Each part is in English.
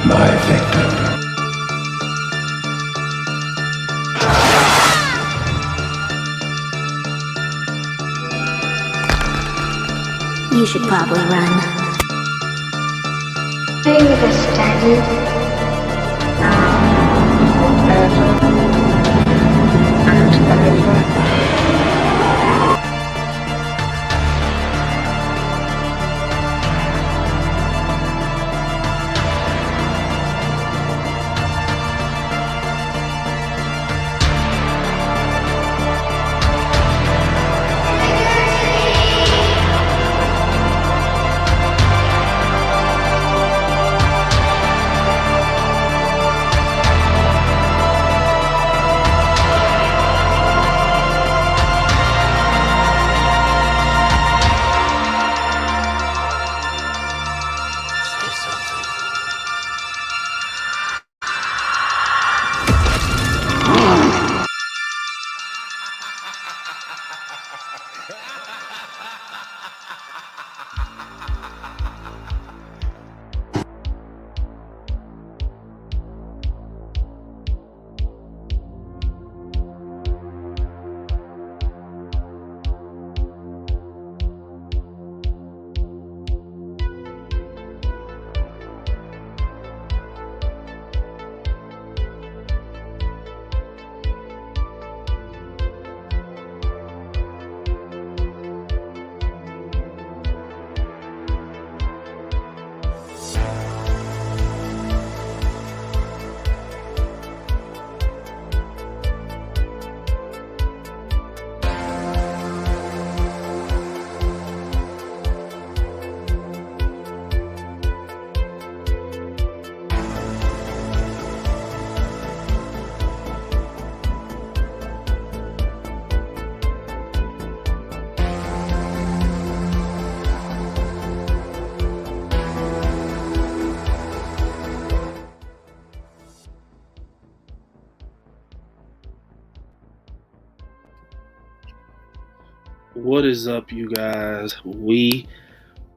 My victim. You should probably run. Are you understanding? What is up, you guys? We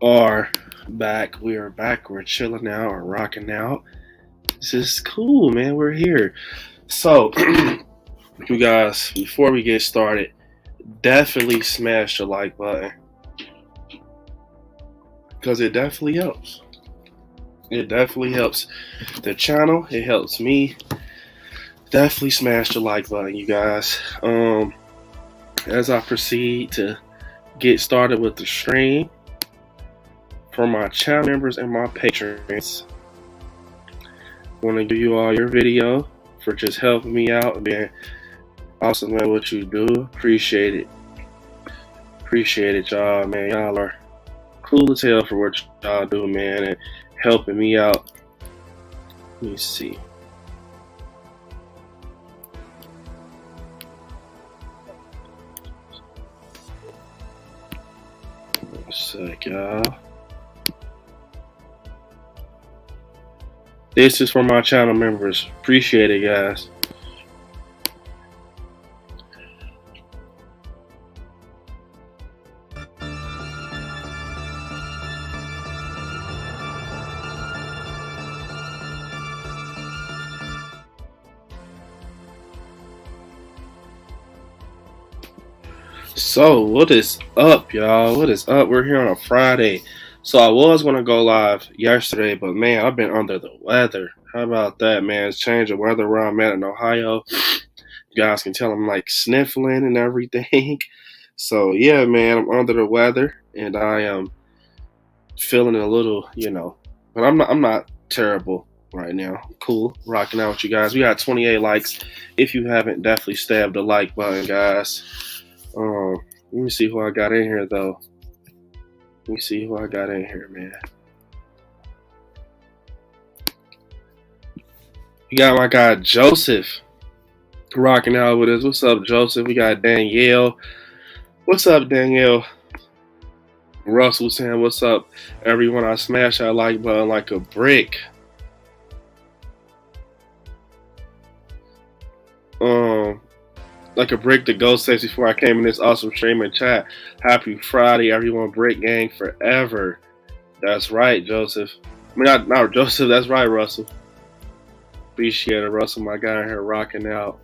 are back. We are back. We're chilling out. We're rocking out. This is cool, man. We're here. So, you guys, before we get started, definitely smash the like button because it definitely helps. It definitely helps the channel. It helps me. Definitely smash the like button, you guys. As I proceed to get started with the stream for my channel members and my patrons, I want to give you all your video for just helping me out and being awesome at what you do. Appreciate it. Appreciate it, y'all, man. Y'all are cool as hell for what y'all do, man, and helping me out. Let me see. One sec, y'all. This is for my channel members. Appreciate it, guys. So, what is up, y'all? What is up? We're here on a Friday. So, I was going to go live yesterday, but man, I've been under the weather. How about that, man? It's changing the weather where I'm at in Ohio. You guys can tell I'm like sniffling and everything. So, yeah, man, I'm under the weather and I am feeling a little, but I'm not terrible right now. I'm cool, rocking out with you guys. We got 28 likes. If you haven't, definitely stab the like button, guys. Let me see who I got in here, though. Let me see who I got in here, man. We got my guy Joseph rocking out with us. What's up, Joseph? We got Danielle. What's up, Danielle? Russell saying, what's up, everyone? I smash that like button like a brick. Like a brick to go says before I came in this awesome stream and chat. Happy Friday, everyone. Brick gang forever. That's right, Joseph. I mean, not Joseph. That's right, Russell. Appreciate it, Russell, my guy in here rocking out.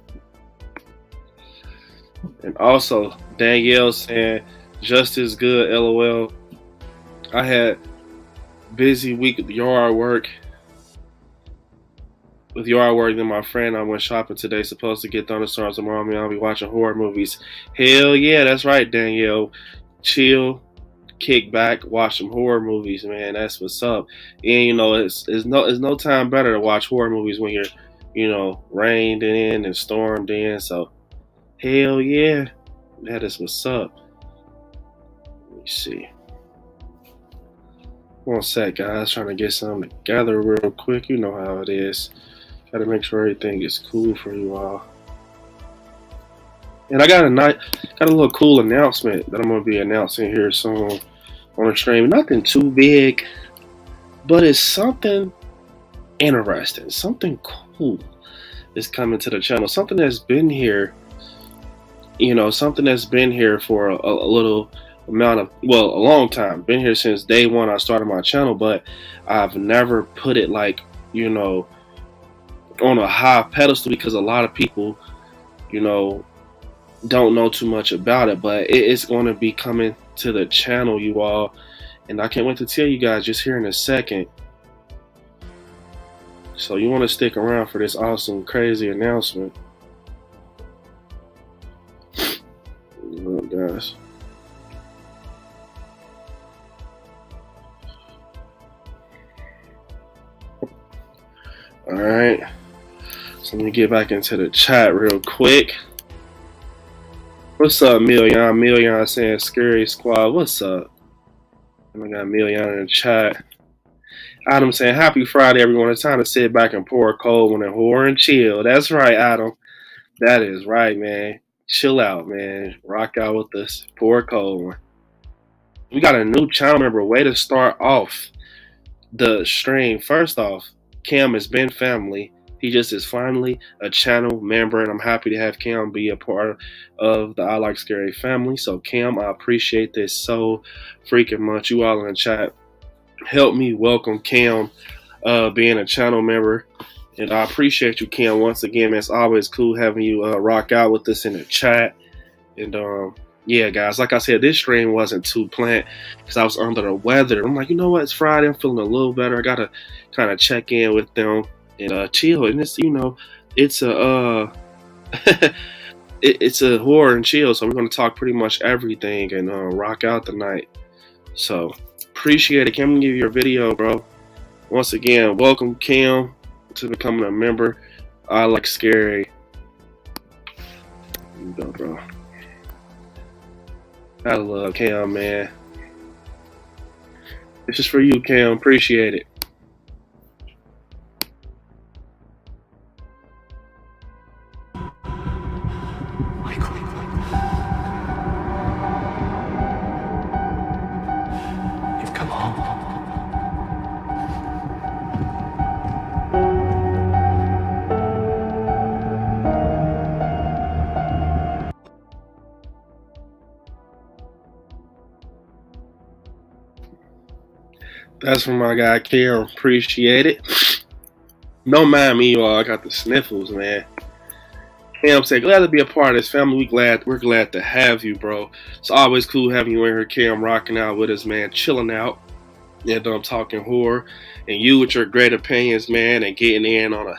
And also, Danielle saying, just as good, LOL. I had busy week with yard work. Then my friend, I went shopping today. Supposed to get thunderstorms tomorrow. I'll be watching horror movies. Hell yeah, that's right, Danielle. Chill, kick back, watch some horror movies, man. That's what's up. And you know, it's no time better to watch horror movies when you're, you know, rained in and stormed in. So hell yeah, that is what's up. Let me see. One sec, guys. Trying to get something together real quick. You know how it is. Got to make sure everything is cool for you all. And I got a little cool announcement that I'm gonna be announcing here soon on the stream. Nothing too big, but it's something interesting, something cool is coming to the channel. Something that's been here, you know, something that's been here for a little amount of, well, a long time. Been here since day one I started my channel, but I've never put it like, you know, on a high pedestal because a lot of people, you know, don't know too much about it. But it is going to be coming to the channel, you all, and I can't wait to tell you guys just here in a second. So you want to stick around for this awesome, crazy announcement. Look, guys. All right. So let me get back into the chat real quick. What's up, Million? Million saying Scary Squad. What's up? And I got Million in the chat. Adam saying happy Friday, everyone. It's time to sit back and pour a cold one and whore and chill. That's right, Adam. That is right, man. Chill out, man. Rock out with us. Pour a cold one. We got a new channel member. Way to start off the stream. First off, Cam has been family. He just is finally a channel member, and I'm happy to have Cam be a part of the I Like Scary family. So Cam, I appreciate this so freaking much. You all in the chat help me welcome Cam being a channel member, and I appreciate you, Cam, once again. It's always cool having you rock out with us in the chat. And yeah, guys, like I said, this stream wasn't too planned because I was under the weather. I'm like, you know what, it's Friday, I'm feeling a little better. I gotta kind of check in with them and chill. And it's, you know, it's a it's a horror and chill, so we're gonna talk pretty much everything and rock out tonight. So appreciate it. Cam, give you your video, bro. Once again, welcome Cam to becoming a member. I Like Scary. There you go, bro. I love Cam, man. This is for you, Cam. Appreciate it. You've come home. That's from my guy Cam. Appreciate it. Don't mind me, y'all. I got the sniffles, man. Cam said, glad to be a part of this family. We're glad to have you, bro. It's always cool having you in here, Cam, rocking out with us, man, chilling out. And I'm talking horror. And you with your great opinions, man, and getting in on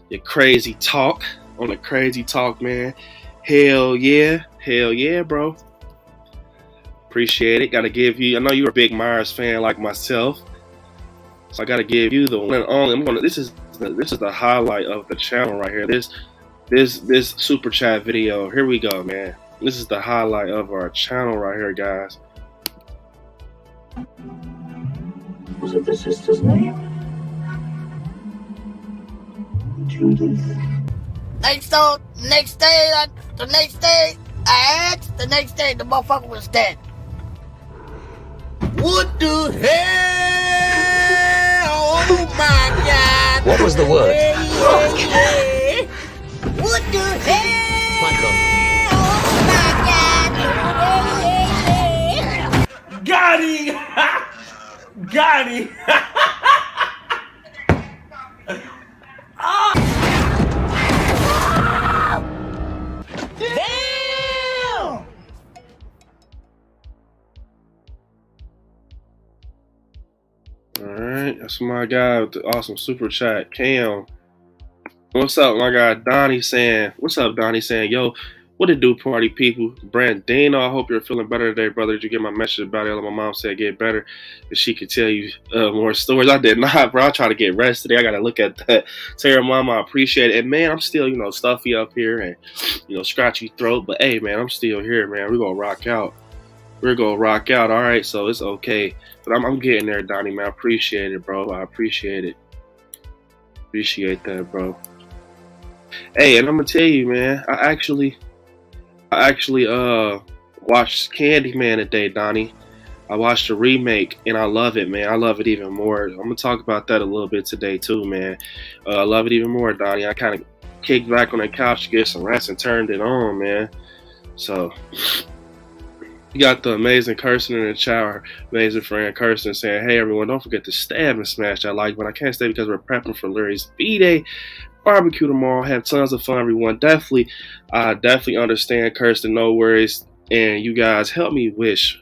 your crazy talk. On the crazy talk, man. Hell yeah. Hell yeah, bro. Appreciate it. Gotta give you, I know you're a big Myers fan like myself, so I gotta give you the one and only. This is the highlight of the channel right here. This super chat video. Here we go, man. This is the highlight of our channel right here, guys. Was it the sister's name? Judith. Next day, the next day, the motherfucker was dead. What the hell? Oh my God. What was the word? Yeah. What the hell? Michael. Oh my God. Got him! Got him! All right, that's my guy with the awesome super chat, Cam. What's up, my guy Donnie saying? What's up, Donnie saying? Yo, what it do, party people? Brandino, I hope you're feeling better today, brother. Did you get my message about it? My mom said get better, and she could tell you more stories. I did not, bro. I try to get rest today. I gotta look at that. Tell your mama I appreciate it. And man, I'm still, stuffy up here and scratchy throat. But hey, man, I'm still here, man. We're gonna rock out. We're gonna rock out. All right, so it's okay. But I'm getting there, Donnie, man. I appreciate it, bro. I appreciate it. Appreciate that, bro. Hey, and I'm gonna tell you, man. I actually watched Candyman today, Donnie. I watched the remake, and I love it, man. I love it even more. I'm gonna talk about that a little bit today too, man. I love it even more, Donnie. I kind of kicked back on the couch to get some rest and turned it on, man. So you got the amazing Kirsten in the chat, our amazing friend Kirsten saying, "Hey everyone, don't forget to stab and smash that like button. I can't stay because we're prepping for Larry's B-Day barbecue tomorrow. Have tons of fun, everyone. Definitely understand, Kirsten. No worries. And you guys help me wish,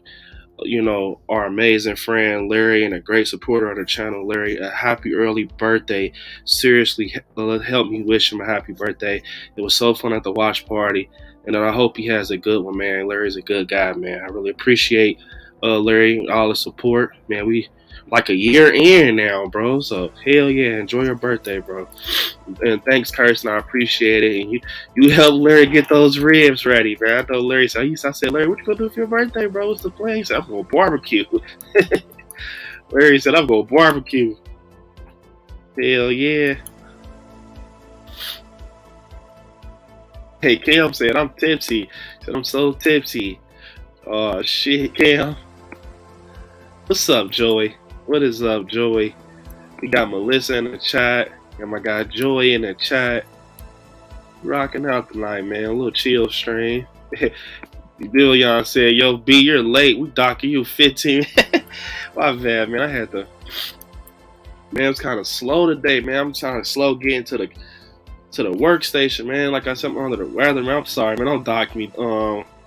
our amazing friend Larry and a great supporter of the channel, Larry, a happy early birthday. Seriously, help me wish him a happy birthday. It was so fun at the watch party, and I hope he has a good one, man. Larry's a good guy, man. I really appreciate Larry, all the support, man. We like a year in now, bro. So hell yeah, enjoy your birthday, bro. And thanks, Kirsten. I appreciate it. And you helped Larry get those ribs ready, man. I told Larry, I said, Larry, what you gonna do for your birthday, bro? What's the plan? He said, I'm gonna barbecue. Larry said, I'm gonna barbecue. Hell yeah. Hey, Cam said, I'm tipsy. He said, I'm so tipsy. Oh shit, Cam. What's up, Joey? What is up, Joey? We got Melissa in the chat. And my guy Joey in the chat. Rocking out tonight, man. A little chill stream. Billion said, yo, B, you're late. We docking you 15. My bad, man. Man, it was kind of slow today, man. I'm trying to slow getting to the workstation, man. Like I said, I'm under the weather, man. I'm sorry, man. Don't dock me,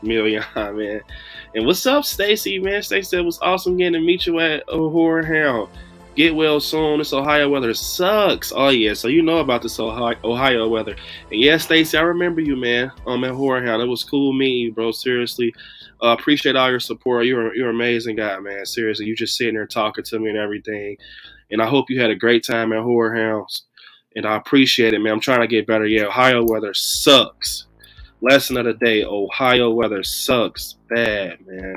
Million, man. And what's up, Stacy, man? Stacy said it was awesome getting to meet you at Horror Hound. Get well soon. This Ohio weather sucks. Oh yeah, so you know about this Ohio weather. And yeah, Stacy, I remember you, man. At Horror Hound. It was cool meeting you, bro. Seriously. Appreciate all your support. You're an amazing guy, man. Seriously, you just sitting there talking to me and everything. And I hope you had a great time at Horror Hounds. And I appreciate it, man. I'm trying to get better. Yeah, Ohio weather sucks. Lesson of the day, Ohio weather sucks bad, man.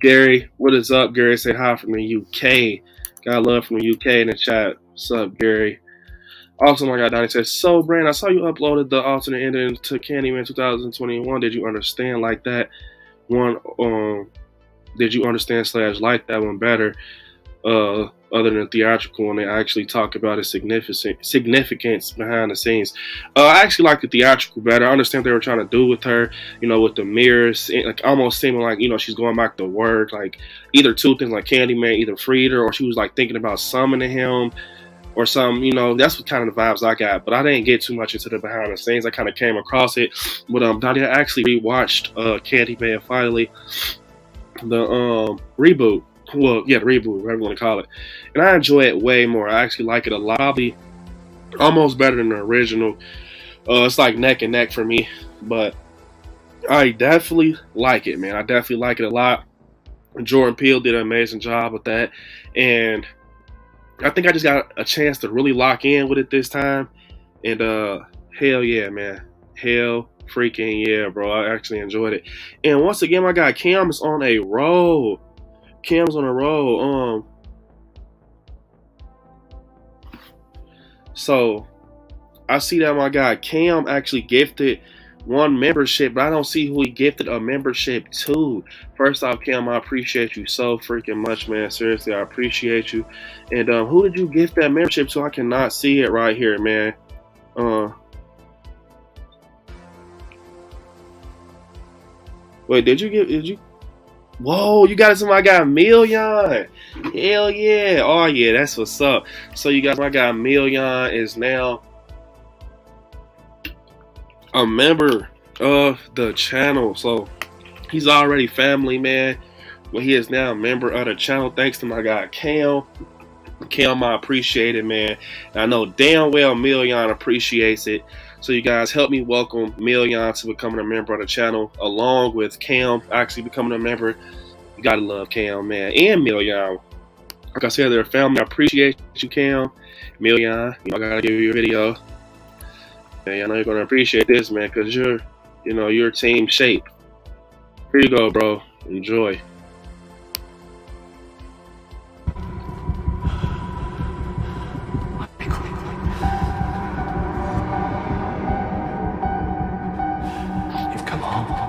Gary, what is up, Gary? Say hi from the UK. Got love from the UK in the chat. What's up, Gary? Also, my guy Donnie says, so, Brand, I saw you uploaded the alternate ending to Candyman 2021. Did you understand like that one? Did you understand / like that one better? Other than theatrical, and they actually talk about its significance behind the scenes. I actually like the theatrical better. I understand what they were trying to do with her, with the mirrors, like almost seeming like, she's going back to work, like either two things, like Candyman either freed her or she was like thinking about summoning him or something, that's what kind of the vibes I got. But I didn't get too much into the behind the scenes. I kind of came across it. But Donnie, I actually rewatched Candyman finally, the reboot. Well, yeah, the reboot, whatever you want to call it. And I enjoy it way more. I actually like it a lot. Probably almost better than the original. It's like neck and neck for me. But I definitely like it, man. I definitely like it a lot. Jordan Peele did an amazing job with that. And I think I just got a chance to really lock in with it this time. And hell yeah, man. Hell freaking yeah, bro. I actually enjoyed it. And once again, my guy Cam is on a roll. Cam's on a roll. So I see that my guy Cam actually gifted one membership, but I don't see who he gifted a membership to. First off, Cam, I appreciate you so freaking much, man. Seriously, I appreciate you. And who did you gift that membership to? I cannot see it right here, man. Wait, did you? Whoa, you got it to my guy Million. Hell yeah. Oh yeah, that's what's up. So you got my guy Million is now a member of the channel. So he's already family, man. Well, he is now a member of the channel. Thanks to my guy Cam. Cam, I appreciate it, man. And I know damn well Million appreciates it. So you guys help me welcome Million to becoming a member of the channel, along with Cam actually becoming a member. You gotta love Cam, man, and Million. Like I said, they're a family. I appreciate you, Cam. Million, I gotta give you a video. Man, I know you're gonna appreciate this, man, because you're team shape. Here you go, bro. Enjoy. You've come home.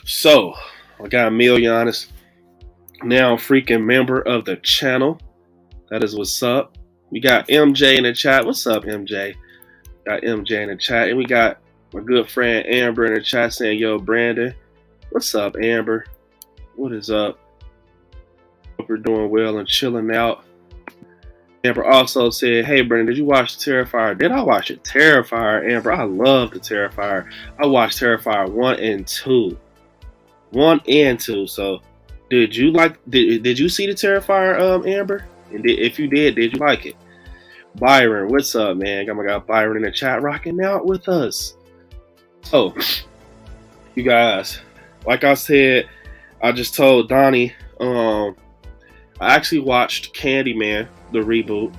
So, I got Million is now a freaking member of the channel. That is what's up. We got MJ in the chat. What's up, MJ? Got MJ in the chat. And we got my good friend Amber in the chat saying, yo, Brandon. What's up, Amber? What is up? Hope you're doing well and chilling out. Amber also said, hey, Brandon, did you watch The Terrifier? Did I watch it? Terrifier, Amber. I love The Terrifier. I watched Terrifier 1 and 2. 1 and 2. So, did you see The Terrifier, Amber? And if you did you like it? Byron, what's up, man? Got my guy Byron in the chat rocking out with us. So, you guys, like I said, I just told Donnie, I actually watched Candyman, the reboot,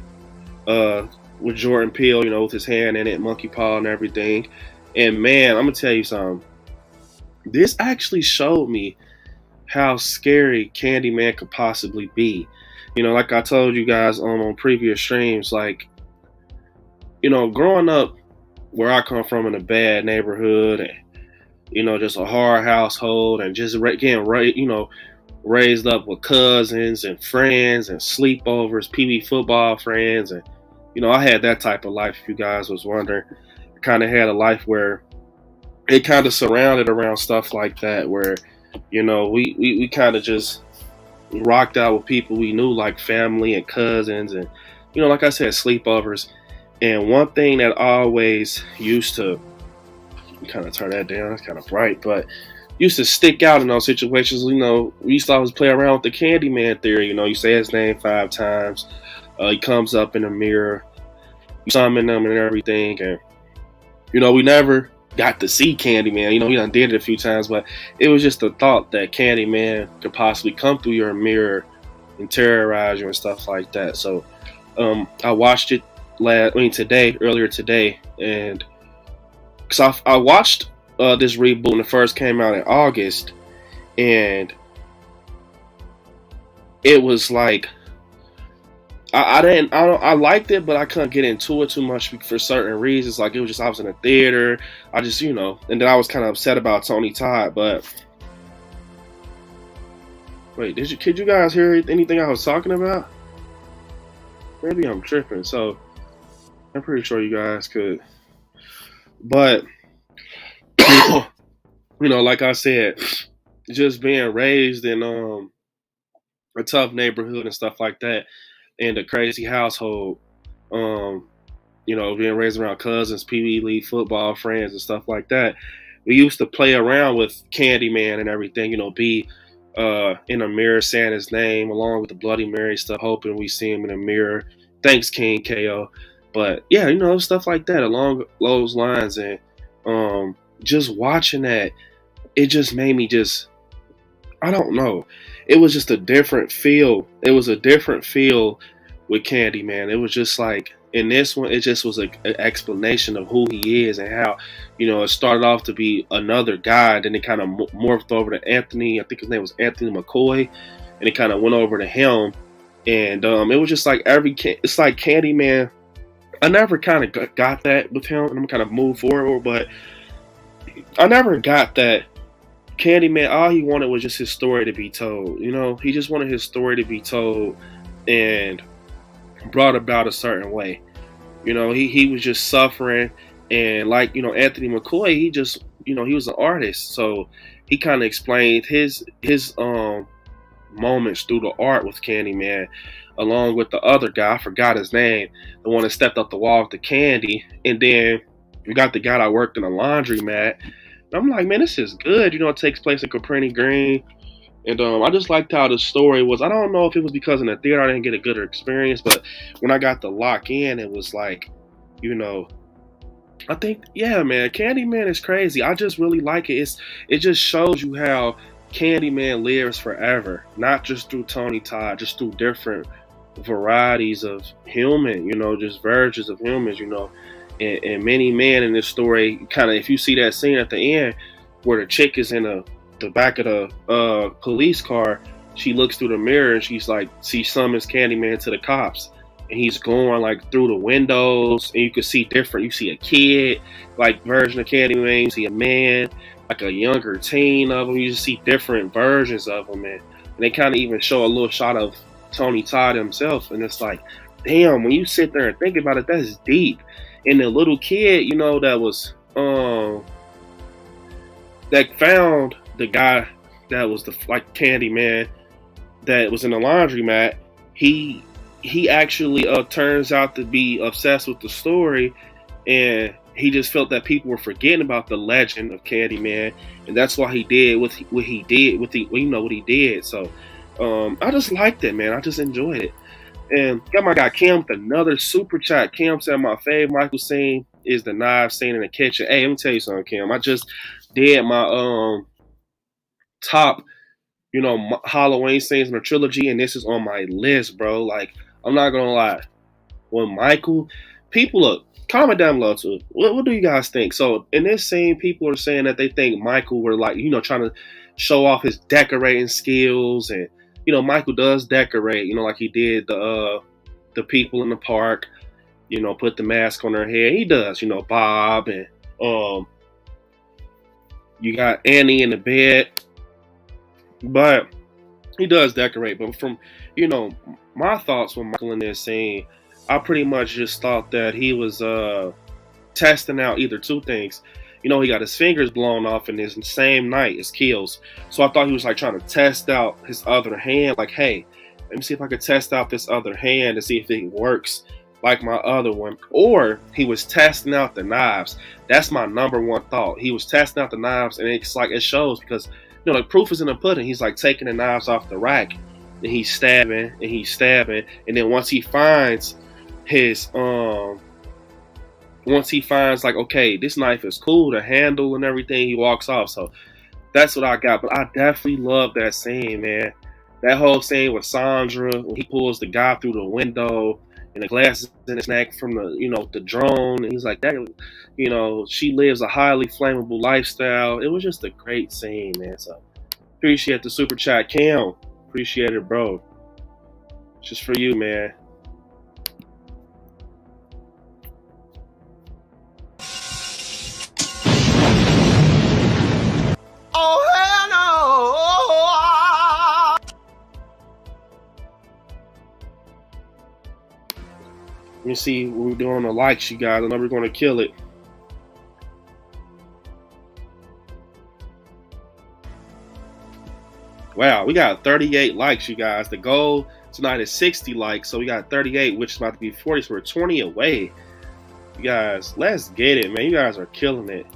with Jordan Peele, with his hand in it, monkey paw and everything. And man, I'm gonna tell you something. This actually showed me how scary Candyman could possibly be. Like I told you guys on previous streams, like, growing up where I come from in a bad neighborhood and, just a hard household and just getting raised up with cousins and friends and sleepovers, PB football friends. And, I had that type of life, if you guys was wondering. I kind of had a life where it kind of surrounded around stuff like that, where, we kind of just rocked out with people we knew, like family and cousins and, like I said, sleepovers. And one thing that always used to kind of turn that down, it's kind of bright, but used to stick out in those situations, we used to always play around with the Candyman theory. You say his name 5 times, he comes up in the mirror, you summon him and everything, and we never got to see Candyman. He done did it a few times, but it was just the thought that Candyman could possibly come through your mirror and terrorize you and stuff like that. So I watched it earlier today, and because I watched this reboot when it first came out in August, and it was like I liked it, but I couldn't get into it too much for certain reasons. Like, it was just, I was in a theater, I just, and then I was kind of upset about Tony Todd. But wait, could you guys hear anything I was talking about? Maybe I'm tripping. So I'm pretty sure you guys could. But like I said, just being raised in a tough neighborhood and stuff like that, and a crazy household, being raised around cousins, PB League football friends and stuff like that. We used to play around with Candyman and everything, be in a mirror saying his name along with the Bloody Mary stuff, hoping we see him in a mirror. Thanks, King KO. But yeah, stuff like that along those lines. And just watching that, it just made me I don't know. It was just a different feel. It was a different feel with Candyman. It was just like, in this one, it just was an explanation of who he is and how, it started off to be another guy, then it kind of morphed over to Anthony. I think his name was Anthony McCoy, and it kind of went over to him. And it was just like it's like Candyman. I never kind of got that with him, and I'm kind of moved forward, but I never got that. Candyman, all he wanted was just his story to be told. He just wanted his story to be told and brought about a certain way. He was just suffering, and like, Anthony McCoy, he just, he was an artist, so he kind of explained his moments through the art with Candyman, along with the other guy. I forgot his name, the one that stepped up the wall with the candy. And then we got the guy that worked in a laundromat. And I'm like, man, this is good. It takes place in Caprini Green. And I just liked how the story was. I don't know if it was because in the theater I didn't get a good experience, but when I got to lock in, it was like, I think, yeah, man, Candyman is crazy. I just really like it. It just shows you how Candyman lives forever, not just through Tony Todd, just through different varieties of human, just versions of humans, and many men in this story. Kind of, if you see that scene at the end where the chick is in the back of the police car, she looks through the mirror and she's like, she summons Candyman to the cops. And he's going like through the windows, and you can see different. You see a kid, like version of Candyman. You see a man, like a younger teen of him. You just see different versions of him, and they kind of even show a little shot of Tony Todd himself. And it's like, damn, when you sit there and think about it, that's deep. And the little kid, that was that found the guy that was the like Candyman that was in the laundromat. He actually turns out to be obsessed with the story, and he just felt that people were forgetting about the legend of Candyman, and that's why he did what he did. So I just liked it, man. I just enjoyed it. And got my guy Kim with another super chat. Kim said my favorite Michael scene is the knife scene in the kitchen. Hey, let me tell you something, Kim. I just did my top Halloween scenes in the trilogy, and this is on my list, bro. Like, I'm not gonna lie. When Michael, people look, comment down below too. What do you guys think? So in this scene, people are saying that they think Michael were like, trying to show off his decorating skills, and Michael does decorate, like he did the people in the park, put the mask on their head. He does, Bob, and you got Annie in the bed, but he does decorate. But from my thoughts with Michael in this scene, I pretty much just thought that he was testing out either two things. He got his fingers blown off in his same night as kills. So I thought he was like trying to test out his other hand. Like, hey, let me see if I could test out this other hand to see if it works like my other one. Or he was testing out the knives. That's my number one thought. He was testing out the knives, and it's like it shows because the proof is in the pudding. He's like taking the knives off the rack, and he's stabbing, and then once he finds like, okay, this knife is cool, the handle and everything, he walks off. So that's what I got. But I definitely love that scene, man. That whole scene with Sandra when he pulls the guy through the window and the glasses in his neck from the drone, and he's like, that, she lives a highly flammable lifestyle. It was just a great scene, man. So appreciate the super chat, Cam. Appreciate it, bro. Just for you, man. Oh, hell no! Let me see what we're doing on the likes, you guys. I know we're going to kill it. Wow, we got 38 likes, you guys. The goal tonight is 60 likes, so we got 38, which is about to be 40, so we're 20 away. You guys, let's get it, man. You guys are killing it.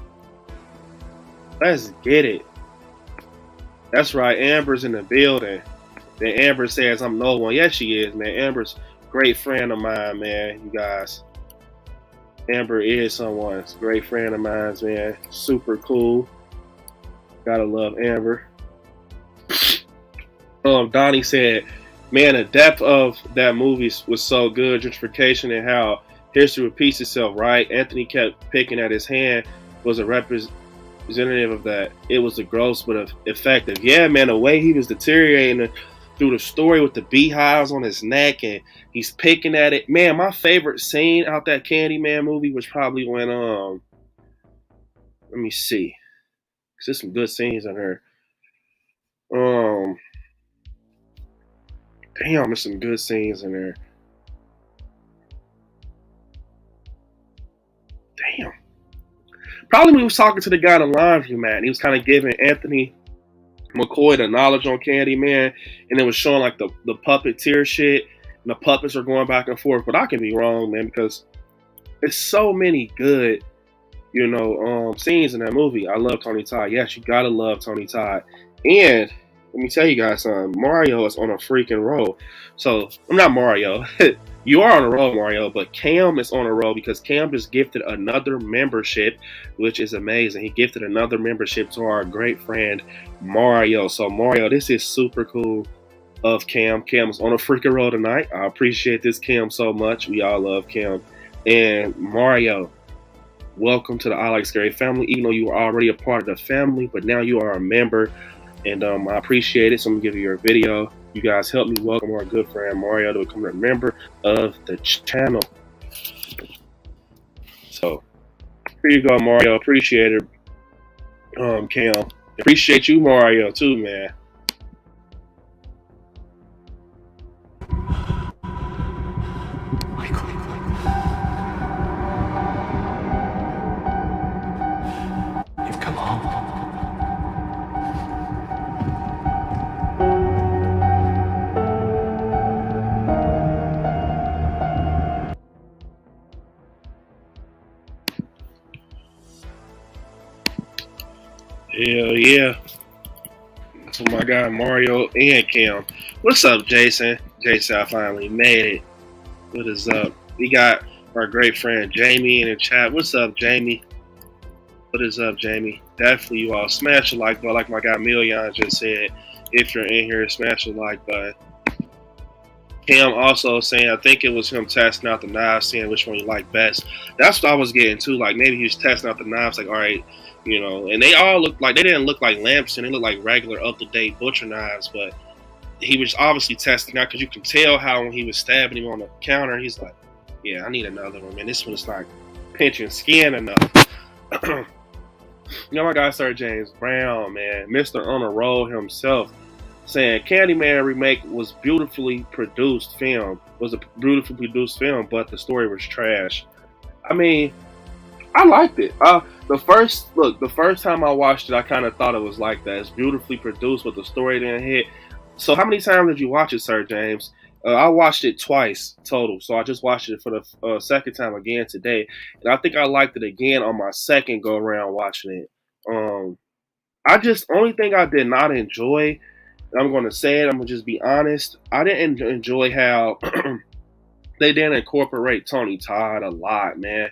Let's get it. That's right, Amber's in the building. Then Amber says I'm no one. Yes, she is, man. Amber's a great friend of mine, man. You guys. Amber is someone. It's a great friend of mine, man. Super cool. Gotta love Amber. Donnie said, man, the depth of that movie was so good. Gentrification and how history repeats itself, right? Anthony kept picking at his hand was a representative of that. It was a gross but effective. Yeah, man, the way he was deteriorating through the story with the beehives on his neck and he's picking at it. Man, my favorite scene out that Candyman movie was probably when, let me see. Because there's some good scenes in her. Damn, there's some good scenes in there. Damn. Probably when he was talking to the guy in the laundry, man. He was kind of giving Anthony McCoy the knowledge on Candyman, and it was showing like the puppeteer shit, and the puppets are going back and forth. But I can be wrong, man, because it's so many good, scenes in that movie. I love Tony Todd. Yes, you gotta love Tony Todd. And let me tell you guys something. Mario is on a freaking roll. So I'm not Mario. You are on a roll, Mario, but Cam is on a roll because Cam just gifted another membership, which is amazing. He gifted another membership to our great friend Mario. So Mario, this is super cool of Cam. Cam is on a freaking roll tonight. I appreciate this Cam so much. We all love Cam. And Mario, welcome to the I Like Scary family, even though you were already a part of the family, but now you are a member. And I appreciate it. So I'm going to give you your video. You guys help me welcome our good friend Mario to become a member of the channel. So here you go, Mario. Appreciate it. Cam. Appreciate you, Mario, too, man. Michael. You've come home. Hell yeah. So my guy Mario and Cam. What's up, Jason? Jason, I finally made it. What is up? We got our great friend Jamie in the chat. What's up, Jamie? What is up, Jamie? Definitely you all smash the like button, like my guy Million just said. If you're in here, smash the like button. Cam also saying, I think it was him testing out the knives, seeing which one you like best. That's what I was getting to. Like maybe he was testing out the knives, like, all right, and they all looked like, they didn't look like lamps, and they looked like regular up-to-date butcher knives, but he was obviously testing out because you can tell how when he was stabbing him on the counter, he's like, yeah, I need another one, man. This one's like pinching skin enough. My guy, Sir James Brown, man, Mr. On a Roll himself, saying Candyman remake was a beautifully produced film, but the story was trash. I mean, I liked it. The first time I watched it, I kind of thought it was like that. It's beautifully produced, but the story didn't hit. So how many times did you watch it, Sir James? I watched it twice total. So I just watched it for the second time again today. And I think I liked it again on my second go around watching it. Only thing I did not enjoy, and I'm going to say it, I'm going to just be honest, I didn't enjoy how they didn't incorporate Tony Todd a lot, man.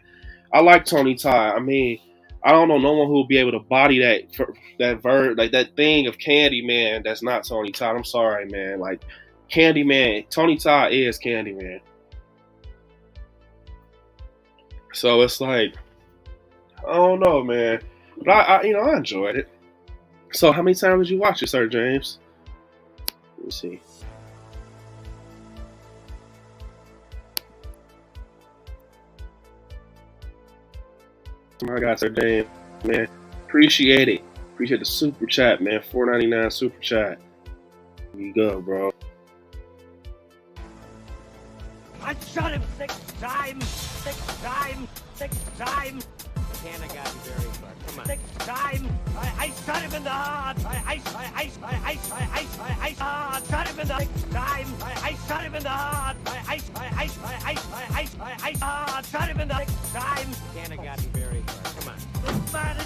I like Tony Todd. I mean, I don't know no one who will be able to body that thing of Candyman that's not Tony Todd. I'm sorry, man. Like, Candyman, Tony Todd is Candyman. So it's like, I don't know, man. But I enjoyed it. So how many times did you watch it, Sir James? Let me see. I got Sir James, man. Appreciate it. Appreciate the super chat, man. $4.99 super chat. Here you go, bro. I shot him 6 times. 6 times. 6 times. Can't have gotten very far. Come on. 6 times. I shot him in the heart. I shot him in the 6 times. I shot him in the heart. I shot him in the 6 times. Can't have gotten very far. Come on. This man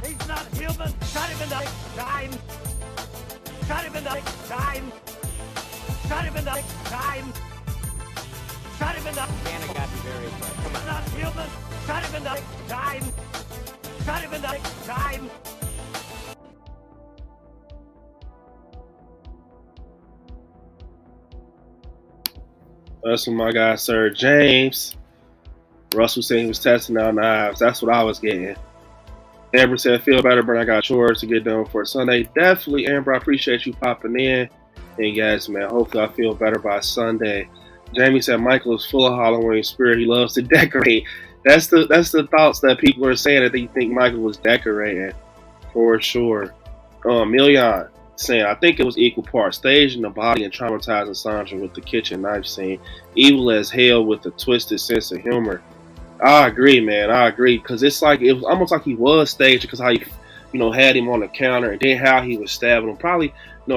he's not human. Shot him in the 6 times. Shot him in the 6 times. Shot him in the 6 times. Shot him in the can't have gotten very far. Come on. Not human. Shot him in the 6 times. Shot him in the 6 times. That's what my guy, Sir James. Russell said he was testing out knives. That's what I was getting. Amber said, feel better, but I got chores to get done for Sunday. Definitely, Amber, I appreciate you popping in. And guys, man, hopefully I feel better by Sunday. Jamie said Michael is full of Halloween spirit. He loves to decorate. That's the thoughts that people are saying, that they think Michael was decorating, for sure. Million saying, I think it was equal parts staging the body and traumatizing Sandra with the kitchen knife scene. Evil as hell with a twisted sense of humor. I agree, man. I agree, because it's like it was almost like he was staged, because how had him on the counter, and then how he was stabbing him. Probably,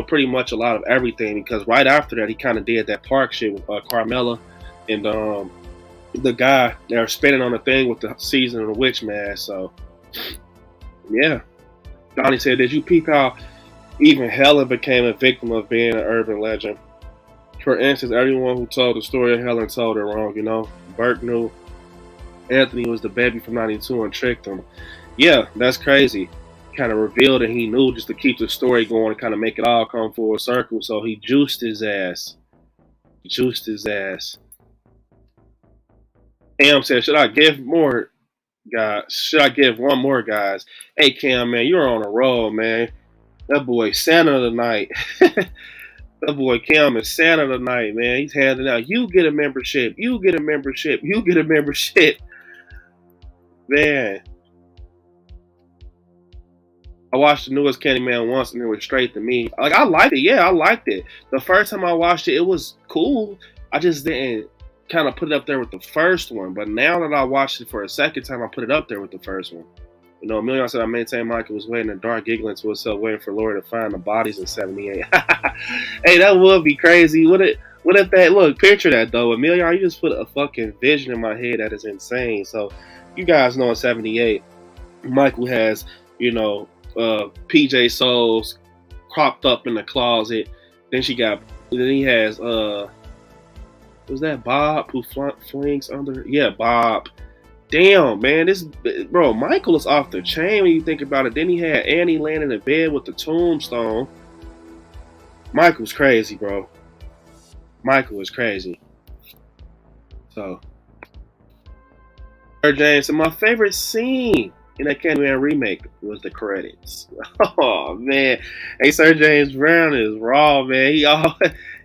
pretty much a lot of everything, because right after that, he kind of did that park shit with Carmella and the guy that was spinning on the thing with the season of the witch mask. So, yeah. Donnie said, did you peep how even Helen became a victim of being an urban legend? For instance, everyone who told the story of Helen told it wrong, Burke knew Anthony was the baby from 92 and tricked him. Yeah, that's crazy. Kind of revealed that he knew just to keep the story going and kind of make it all come full circle. So he juiced his ass. Cam said, should I give more guys? Should I give one more, guys? Hey, Cam, man, you're on a roll, man. That boy Santa tonight. That boy Cam is Santa tonight, man. He's handing out, you get a membership, you get a membership, you get a membership. Man. I watched the newest Candyman once and it was straight to me. Like, I liked it. Yeah, I liked it. The first time I watched it, it was cool. I just didn't kind of put it up there with the first one. But now that I watched it for a second time, I put it up there with the first one. Million said I maintain Michael was waiting in the dark, giggling to himself, waiting for Lori to find the bodies in 78. Hey, that would be crazy. What if that, look, picture that though. Million, you just put a fucking vision in my head that is insane. So, you guys know in 78, Michael has, PJ Souls cropped up in the closet. Then he has, was that Bob who flings under? Yeah, Bob. Damn, man, Michael is off the chain when you think about it. Then he had Annie laying in the bed with the tombstone. Michael's crazy, bro. Michael is crazy. So, Sir James, and my favorite scene in that Candyman remake was the credits. Oh, man. Hey, Sir James Brown is raw, man.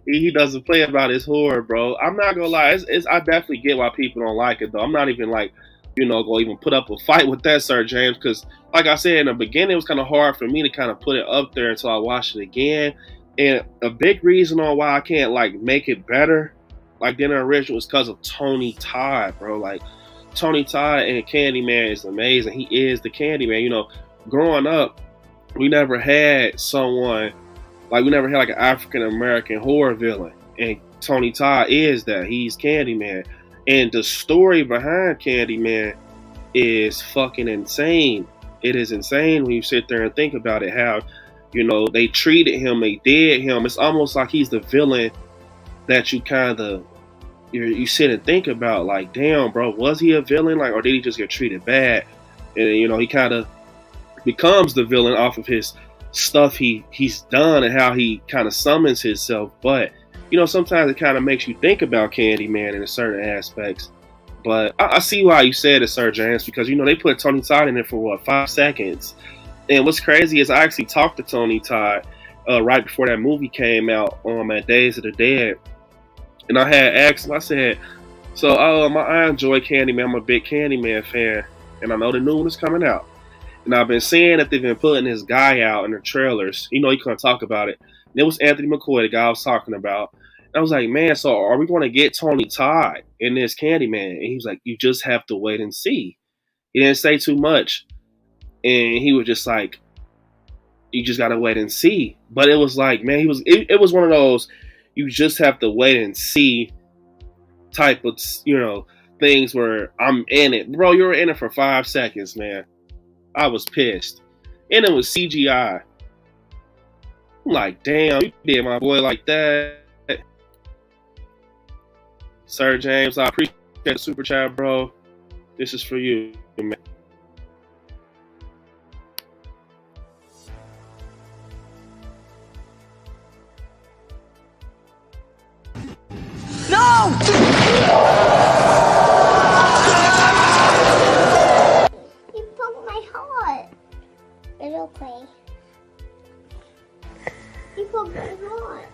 He doesn't play about his horror, bro. I'm not gonna lie. I definitely get why people don't like it, though. I'm not even like, go even put up a fight with that, Sir James, because like I said in the beginning, it was kind of hard for me to kind of put it up there until I watched it again. And a big reason on why I can't like make it better like than the original is because of Tony Todd, bro. Like, Tony Todd and Candyman is amazing. He is the Candyman. Growing up, we never had an African American horror villain, and Tony Todd is that. He's Candyman. And the story behind Candyman is fucking insane. It is insane when you sit there and think about it, how, they treated him, they did him. It's almost like he's the villain that you kind of, you sit and think about, like, damn, bro, was he a villain? Like, or did he just get treated bad? And, he kind of becomes the villain off of his stuff he's done and how he kind of summons himself. But, sometimes it kind of makes you think about Candyman in certain aspects. But I see why you said it, Sir James, because, they put Tony Todd in there for, 5 seconds? And what's crazy is I actually talked to Tony Todd right before that movie came out at Days of the Dead. And I had asked him, I said, so I enjoy Candyman. I'm a big Candyman fan. And I know the new one is coming out. And I've been seeing that they've been putting this guy out in the trailers. He couldn't talk about it. And it was Anthony McCoy, the guy I was talking about. And I was like, man, so are we going to get Tony Todd in this Candyman? And he was like, you just have to wait and see. He didn't say too much. And he was just like, you just got to wait and see. But it was like, man, it was one of those, you just have to wait and see type of, things where I'm in it. Bro, you were in it for 5 seconds, man. I was pissed. And it was CGI. I'm like, damn, you did my boy like that. Sir James, I appreciate the super chat, bro. This is for you, man. No! You broke my heart. It's okay. You broke my heart.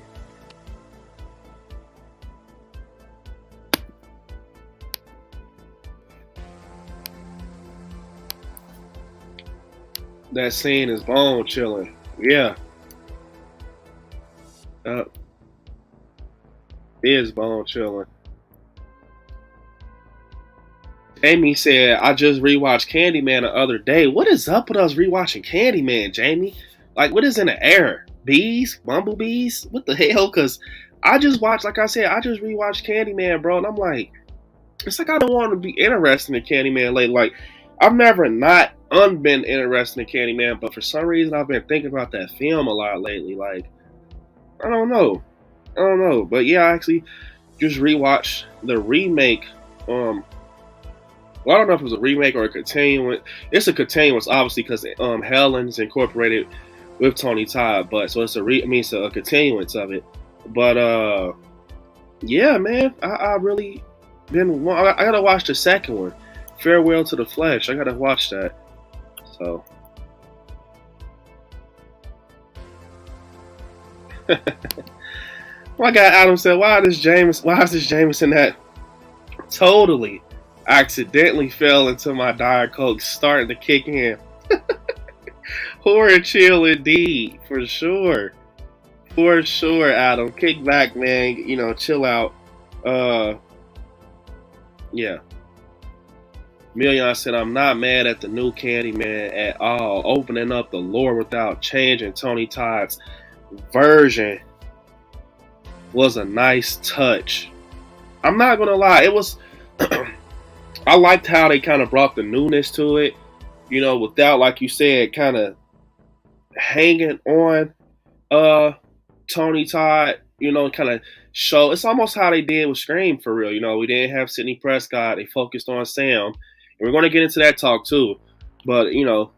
That scene is bone chilling. Yeah. Is bone chilling. Jamie said, I just rewatched Candyman the other day. What is up with us rewatching Candyman, Jamie? Like, what is in the air? Bees? Bumblebees? What the hell? Because I just watched, like I said, I just rewatched Candyman, bro. And I'm like, it's like I don't want to be interested in Candyman lately. Like, I've never not been interested in Candyman, but for some reason I've been thinking about that film a lot lately. Like, I don't know. But yeah, I actually just rewatched the remake. Well, I don't know if it was a remake or a continuance. It's a continuance, obviously, because Helen's incorporated with Tony Todd, but so it's it's a continuance of it. But yeah, man, I really didn't. I gotta watch the second one, Farewell to the Flesh. I gotta watch that. So. My guy Adam said, "Why is this Jameson that totally accidentally fell into my Diet Coke starting to kick in?" Horror chill indeed, for sure, Adam. Kick back, man. You know, chill out. Yeah. Million said, I'm not mad at the new Candyman at all. Opening up the lore without changing Tony Todd's version was a nice touch. I'm not gonna lie, it was I liked how they kind of brought the newness to it, you know, without, like you said, kind of hanging on Tony Todd, you know, kind of show. It's almost how they did with Scream, for real. You know, we didn't have Sidney Prescott. They focused on Sam. And we're going to get into that talk too. But, you know,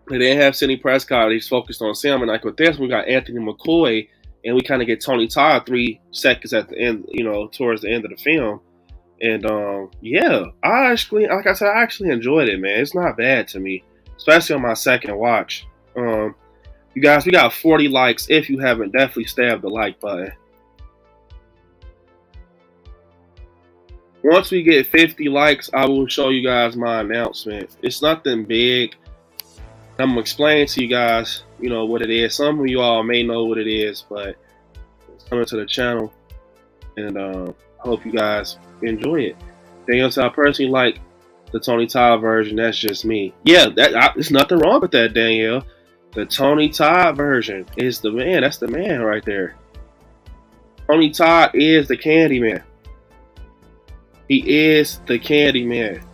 they didn't have Sidney Prescott. They just focused on Sam. And like with this, we got Anthony McCoy. And we kind of get Tony Todd 3 seconds at the end, you know, towards the end of the film. And, yeah, I actually enjoyed it, man. It's not bad to me, especially on my second watch. You guys, we got 40 likes. If you haven't, definitely stab the like button. Once we get 50 likes, I will show you guys my announcement. It's nothing big. I'm gonna explain to you guys, you know, what it is. Some of you all may know what it is, but it's coming to the channel, and hope you guys enjoy it. Danielle said, I personally like the Tony Todd version. That's just me. Yeah, there's nothing wrong with that, Danielle. The Tony Todd version is the man. That's the man right there. Tony Todd is the Candyman. He is the Candyman.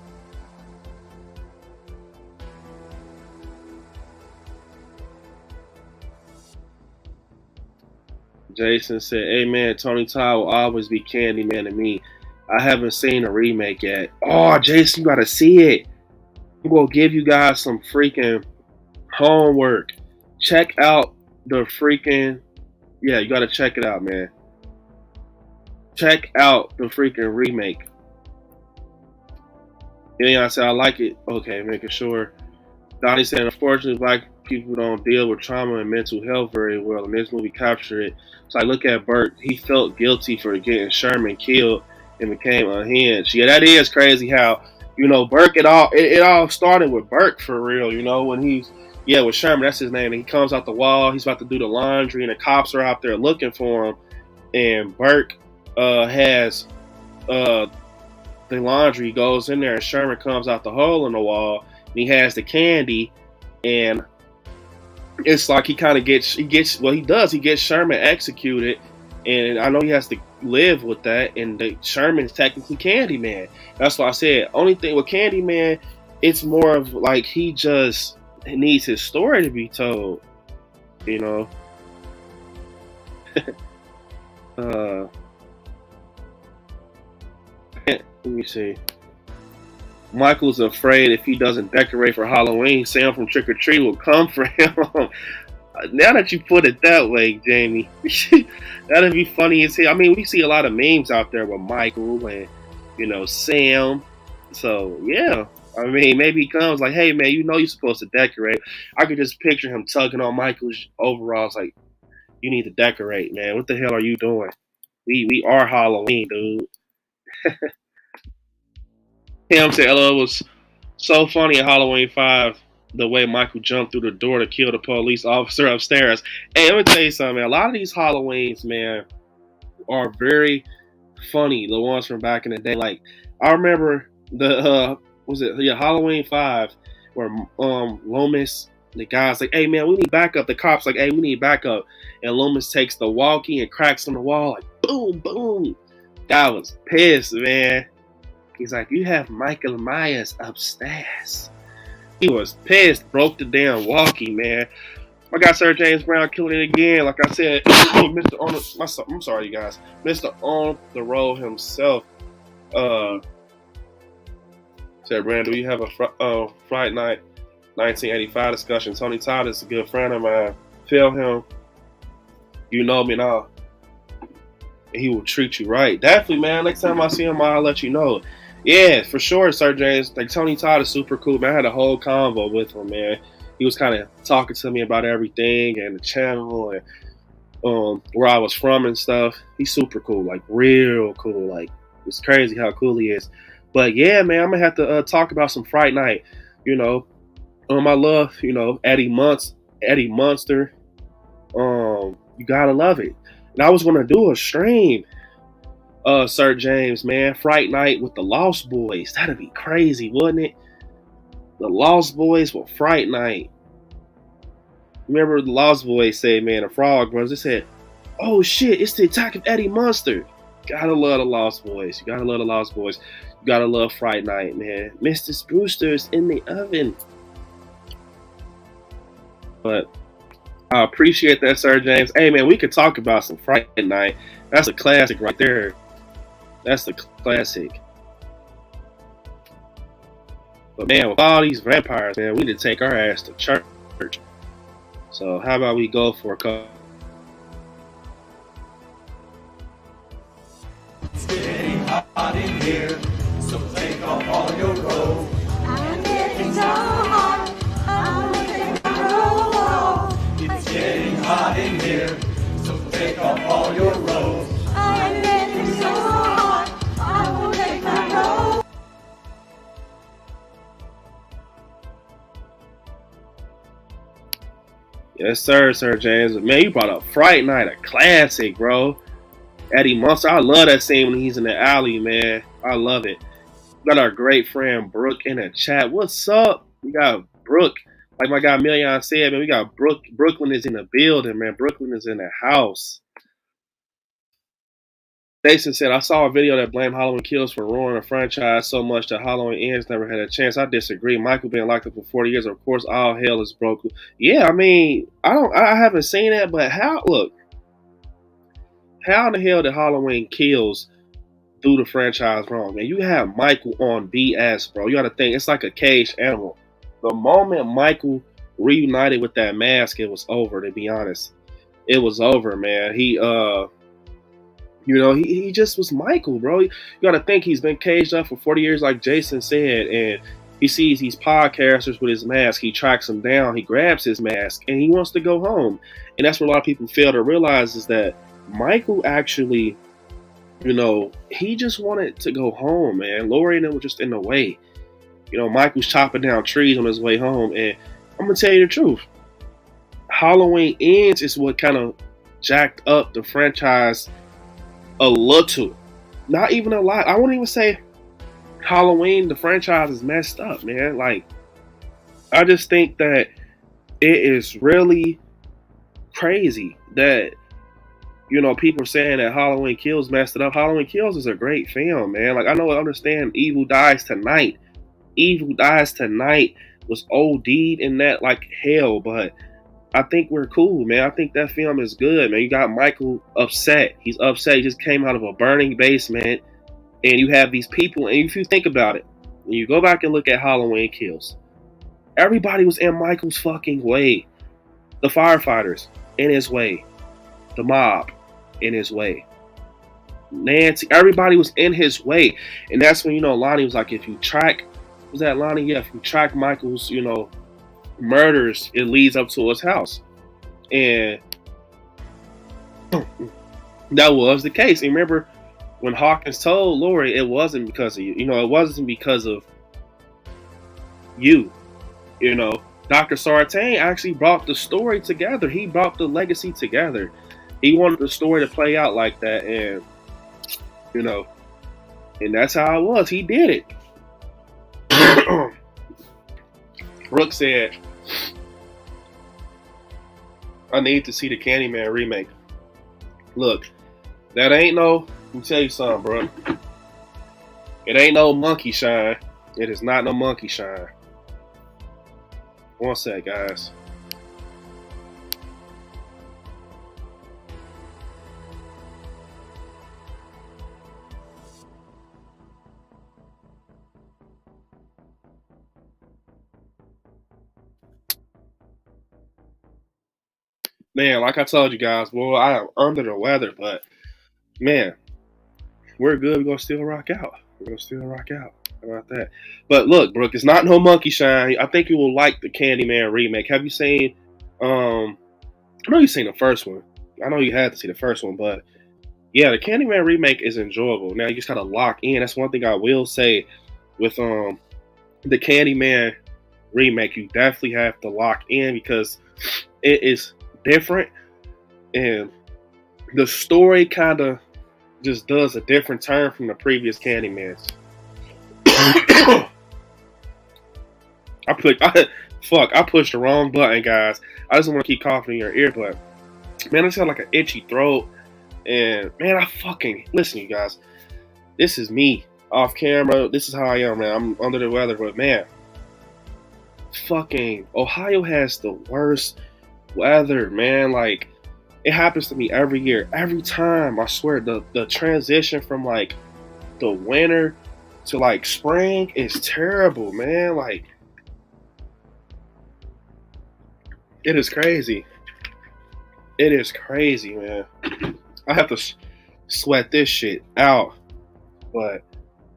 Jason said, "Amen. Tony Todd will always be Candyman to me. I haven't seen a remake yet." Oh, Jason, you gotta see it. I'm gonna give you guys some freaking homework. Check out the freaking, yeah, you gotta check it out, man. Check out the freaking remake. Yeah, I said I like it. Okay, making sure. Donnie said, unfortunately, black people don't deal with trauma and mental health very well, and this movie captured it. So I look at Burt. He felt guilty for getting Sherman killed and became unhinged. Yeah, that is crazy how, you know, Burke, it all started with Burke for real, you know, when he's, yeah, with Sherman, that's his name. And he comes out the wall, he's about to do the laundry, and the cops are out there looking for him. And Burke has the laundry, goes in there, and Sherman comes out the hole in the wall, and he has the candy, and it's like he gets Sherman executed, and I know he has to live with that, and Sherman's technically Candyman. That's why I said, only thing with Candyman, it's more of like he just needs his story to be told, you know. Let me see. Michael's afraid if he doesn't decorate for Halloween, Sam from Trick or Treat will come for him. Now that you put it that way, Jamie, that'd be funny as hell. I mean, we see a lot of memes out there with Michael and, you know, Sam. So, yeah. I mean, maybe he comes like, hey, man, you know you're supposed to decorate. I could just picture him tugging on Michael's overalls like, you need to decorate, man. What the hell are you doing? We are Halloween, dude. Tim said, "LOL, was so funny at Halloween 5, the way Michael jumped through the door to kill the police officer upstairs." Hey, let me tell you something, man. A lot of these Halloweens, man, are very funny. The ones from back in the day. Like, I remember the was it? Yeah, Halloween 5, where Loomis, the guy's like, "Hey man, we need backup." The cops like, "Hey, we need backup," and Loomis takes the walkie and cracks on the wall like, boom, boom. Guy was pissed, man. He's like, "You have Michael Myers upstairs." He was pissed, broke the damn walkie, man. I got Sir James Brown killing it again. Like I said, Mr. I'm sorry, you guys. Mr. On the Road himself said, "Brandon, do you have a Friday Night 1985 discussion? Tony Todd is a good friend of mine. Tell him you know me now. He will treat you right." Definitely, man. Next time I see him, I'll let you know. Yeah, for sure, Sir James. Like, Tony Todd is super cool, man. I had a whole convo with him, man. He was kind of talking to me about everything and the channel and where I was from and stuff. He's super cool, like real cool. Like, it's crazy how cool he is. But yeah, man, I'm gonna have to talk about some Fright Night. You know, I love, Eddie Munster. You gotta love it. And I was gonna do a stream, Sir James, man, Fright Night with the Lost Boys. That'd be crazy, wouldn't it? The Lost Boys with Fright Night. Remember the Lost Boys said, man, the Frog Brothers, they said, "Oh shit, it's the attack of Eddie Munster." Gotta love the Lost Boys. You gotta love the Lost Boys. You gotta love Fright Night, man. Mr. Brewster's in the oven. But I appreciate that, Sir James. Hey, man, we could talk about some Fright Night. That's a classic right there. That's the classic. But, man, with all these vampires, man, we need to take our ass to church. So, how about we go for a couple? It's getting hot in here, so take off all your robes. I'm getting so hot, I will take my robe off. It's getting hot in here, so take off all your robes. I'm getting so hot, I will take my robe. Yes, sir, Sir James. Man, you brought up Fright Night, a classic, bro. Eddie Munster, I love that scene when he's in the alley, man. I love it. We got our great friend Brooke in the chat. What's up? We got Brooke. Like my guy Million said, man, we got Brooke. Brooklyn is in the building, man. Brooklyn is in the house. Jason said, "I saw a video that blamed Halloween Kills for ruining the franchise so much that Halloween Ends never had a chance." I disagree. Michael being locked up for 40 years, of course, all hell is broken. Yeah, I mean, I haven't seen that, but how in the hell did Halloween Kills do the franchise wrong, man? You have Michael on BS, bro. You got to think, it's like a caged animal. The moment Michael reunited with that mask, it was over, to be honest. It was over, man. He just was Michael, bro. You got to think, he's been caged up for 40 years, like Jason said, and he sees these podcasters with his mask. He tracks them down. He grabs his mask, and he wants to go home. And that's what a lot of people fail to realize, is that Michael actually, he just wanted to go home, man. Lori and them were just in the way. Michael's chopping down trees on his way home. And I'm going to tell you the truth. Halloween Ends is what kind of jacked up the franchise a little. Not even a lot. I won't even say Halloween, the franchise is messed up, man. Like, I just think that it is really crazy that, people are saying that Halloween Kills messed it up. Halloween Kills is a great film, man. Like, I understand Evil Dies Tonight. Evil Dies Tonight was OD'd in that like hell, but I think we're cool, man. I think that film is good, man. You got Michael upset. He's upset. He just came out of a burning basement, and you have these people, and if you think about it, when you go back and look at Halloween Kills, everybody was in Michael's fucking way. The firefighters, in his way. The mob, in his way. Nancy, everybody was in his way. And that's when, Lonnie was like, if you track, was that Lonnie? Yeah, if you track Michael's, murders, it leads up to his house. And that was the case. And remember when Hawkins told Lori, it wasn't because of you. It wasn't because of you. Dr. Sartain actually brought the story together. He brought the legacy together. He wanted the story to play out like that. And, and that's how it was. He did it. Brooke said, I need to see the Candyman remake. Look, that ain't no, let me tell you something, bro. It ain't no monkey shine. It is not no monkey shine. One sec, guys. Man, like I told you guys, boy, I am under the weather, but man, we're good. We're gonna still rock out. We're gonna still rock out. How about that? But look, Brooke, it's not no monkey shine. I think you will like the Candyman remake. Have you seen? I know you've seen the first one. I know you had to see the first one, but yeah, the Candyman remake is enjoyable. Now you just gotta lock in. That's one thing I will say with the Candyman remake. You definitely have to lock in because it is different, and the story kind of just does a different turn from the previous Candymans. I pushed the wrong button, guys. I just want to keep coughing in your ear, but man, I just have like an itchy throat, and man, listen, you guys. This is me off camera. This is how I am, man. I'm under the weather, but man, fucking Ohio has the worst weather, man. Like, it happens to me every year, every time. I swear, the transition from like the winter to like spring is terrible, man. Like, it is crazy. It is crazy, man. I have to sweat this shit out, but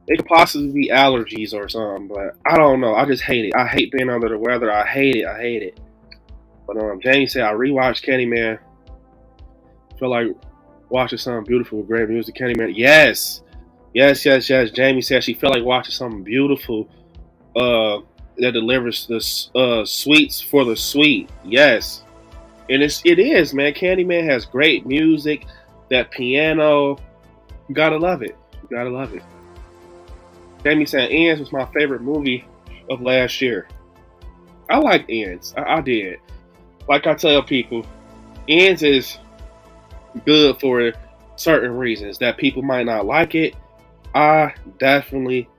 it could possibly be allergies or something. But I don't know. I just hate it. I hate being under the weather. I hate it. But Jamie said I rewatched Candyman. Feel like watching something beautiful with great music. Candyman. Yes. Jamie said she felt like watching something beautiful that delivers the sweets for the sweet. Yes. And it is, man. Candyman has great music. That piano. You gotta love it. Jamie said Ends was my favorite movie of last year. I liked Ends. I did. Like I tell people, Ends is good for certain reasons that people might not like it. I definitely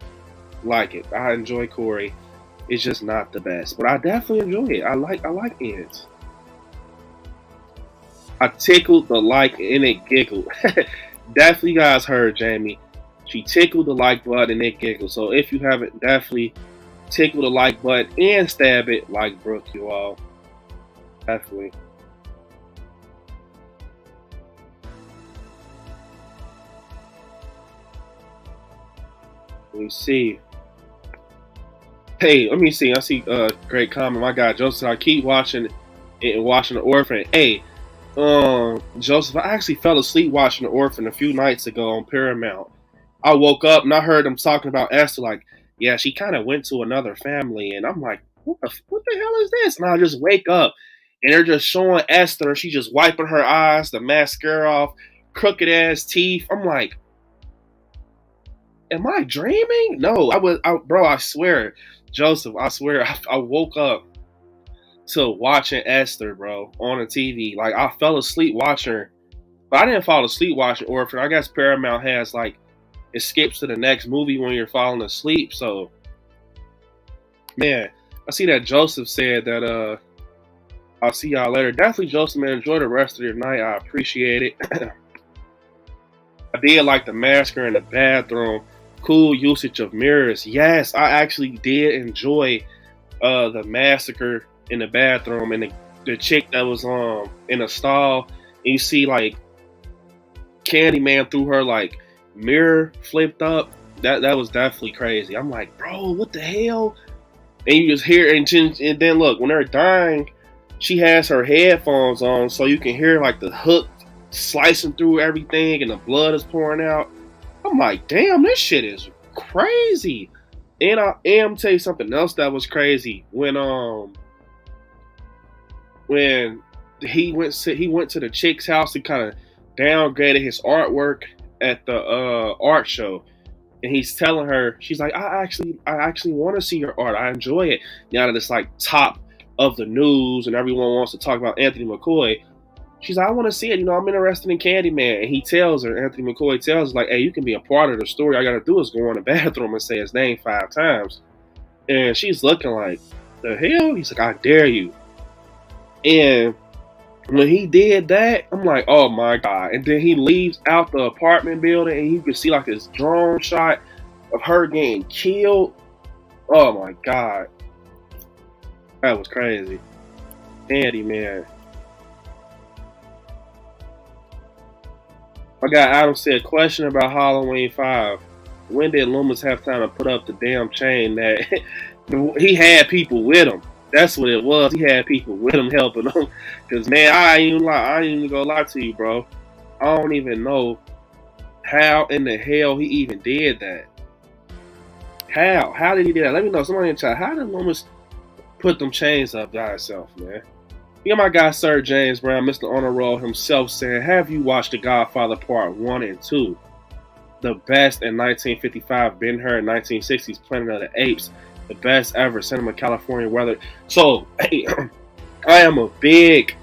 like it. I enjoy Corey. It's just not the best, but I definitely enjoy it. I like Ends. I tickled the like and it giggled. Definitely, you guys heard Jamie. She tickled the like button and it giggled. So if you haven't, definitely tickle the like button and stab it like Brooke, you all. Definitely. Let me see. Hey, let me see. I see great comment. My guy Joseph, I keep watching and watching The Orphan. Hey, Joseph, I actually fell asleep watching The Orphan a few nights ago on Paramount. I woke up and I heard them talking about Esther, like, yeah, she kind of went to another family, and I'm like, what the hell is this? And I just wake up, and they're just showing Esther, she's just wiping her eyes, the mascara off, crooked ass teeth. I'm like, am I dreaming? No, bro, I swear, Joseph, I swear, I woke up to watching Esther, bro, on the TV. Like, I fell asleep watching her, but I didn't fall asleep watching Orphan. I guess Paramount has, like, it skips to the next movie when you're falling asleep. So, man, I see that Joseph said that, I'll see y'all later. Definitely, Joseph, man, enjoy the rest of your night. I appreciate it. I did like the massacre in the bathroom. Cool usage of mirrors. Yes, I actually did enjoy the massacre in the bathroom, and the chick that was in a stall, and you see like Candyman through her like mirror flipped up. That was definitely crazy. I'm like, bro, what the hell? And you just hear, and then look, when they're dying, she has her headphones on so you can hear like the hook slicing through everything and the blood is pouring out. I'm like, damn, this shit is crazy. And I am tell you something else that was crazy. When he went to the chick's house and kind of downgraded his artwork at the art show. And he's telling her, she's like, I actually want to see your art. I enjoy it. Now that it's like top of the news and everyone wants to talk about Anthony McCoy, she's like, I want to see it. I'm interested in Candyman. And he tells her, Anthony McCoy tells her, like, hey, you can be a part of the story. All you got to do is go in the bathroom and say his name 5 times. And she's looking like, the hell? He's like, I dare you. And when he did that, I'm like, oh my God. And then he leaves out the apartment building and you can see like this drone shot of her getting killed. Oh my God. That was crazy. Candyman. I got Adam said, question about Halloween 5. When did Loomis have time to put up the damn chain that he had people with him? That's what it was. He had people with him helping him. Cause man, I ain't even gonna lie to you, bro. I don't even know how in the hell he even did that. How? How did he do that? Let me know. Somebody in the chat. How did Loomis put them chains up by himself, man? You know my guy Sir James Brown, Mr. Honor Roll himself saying, have you watched The Godfather Part 1 and 2? The best in 1955, Ben-Hur in 1960s, Planet of the Apes. The best ever, Cinema California Weather. So, hey, I am a big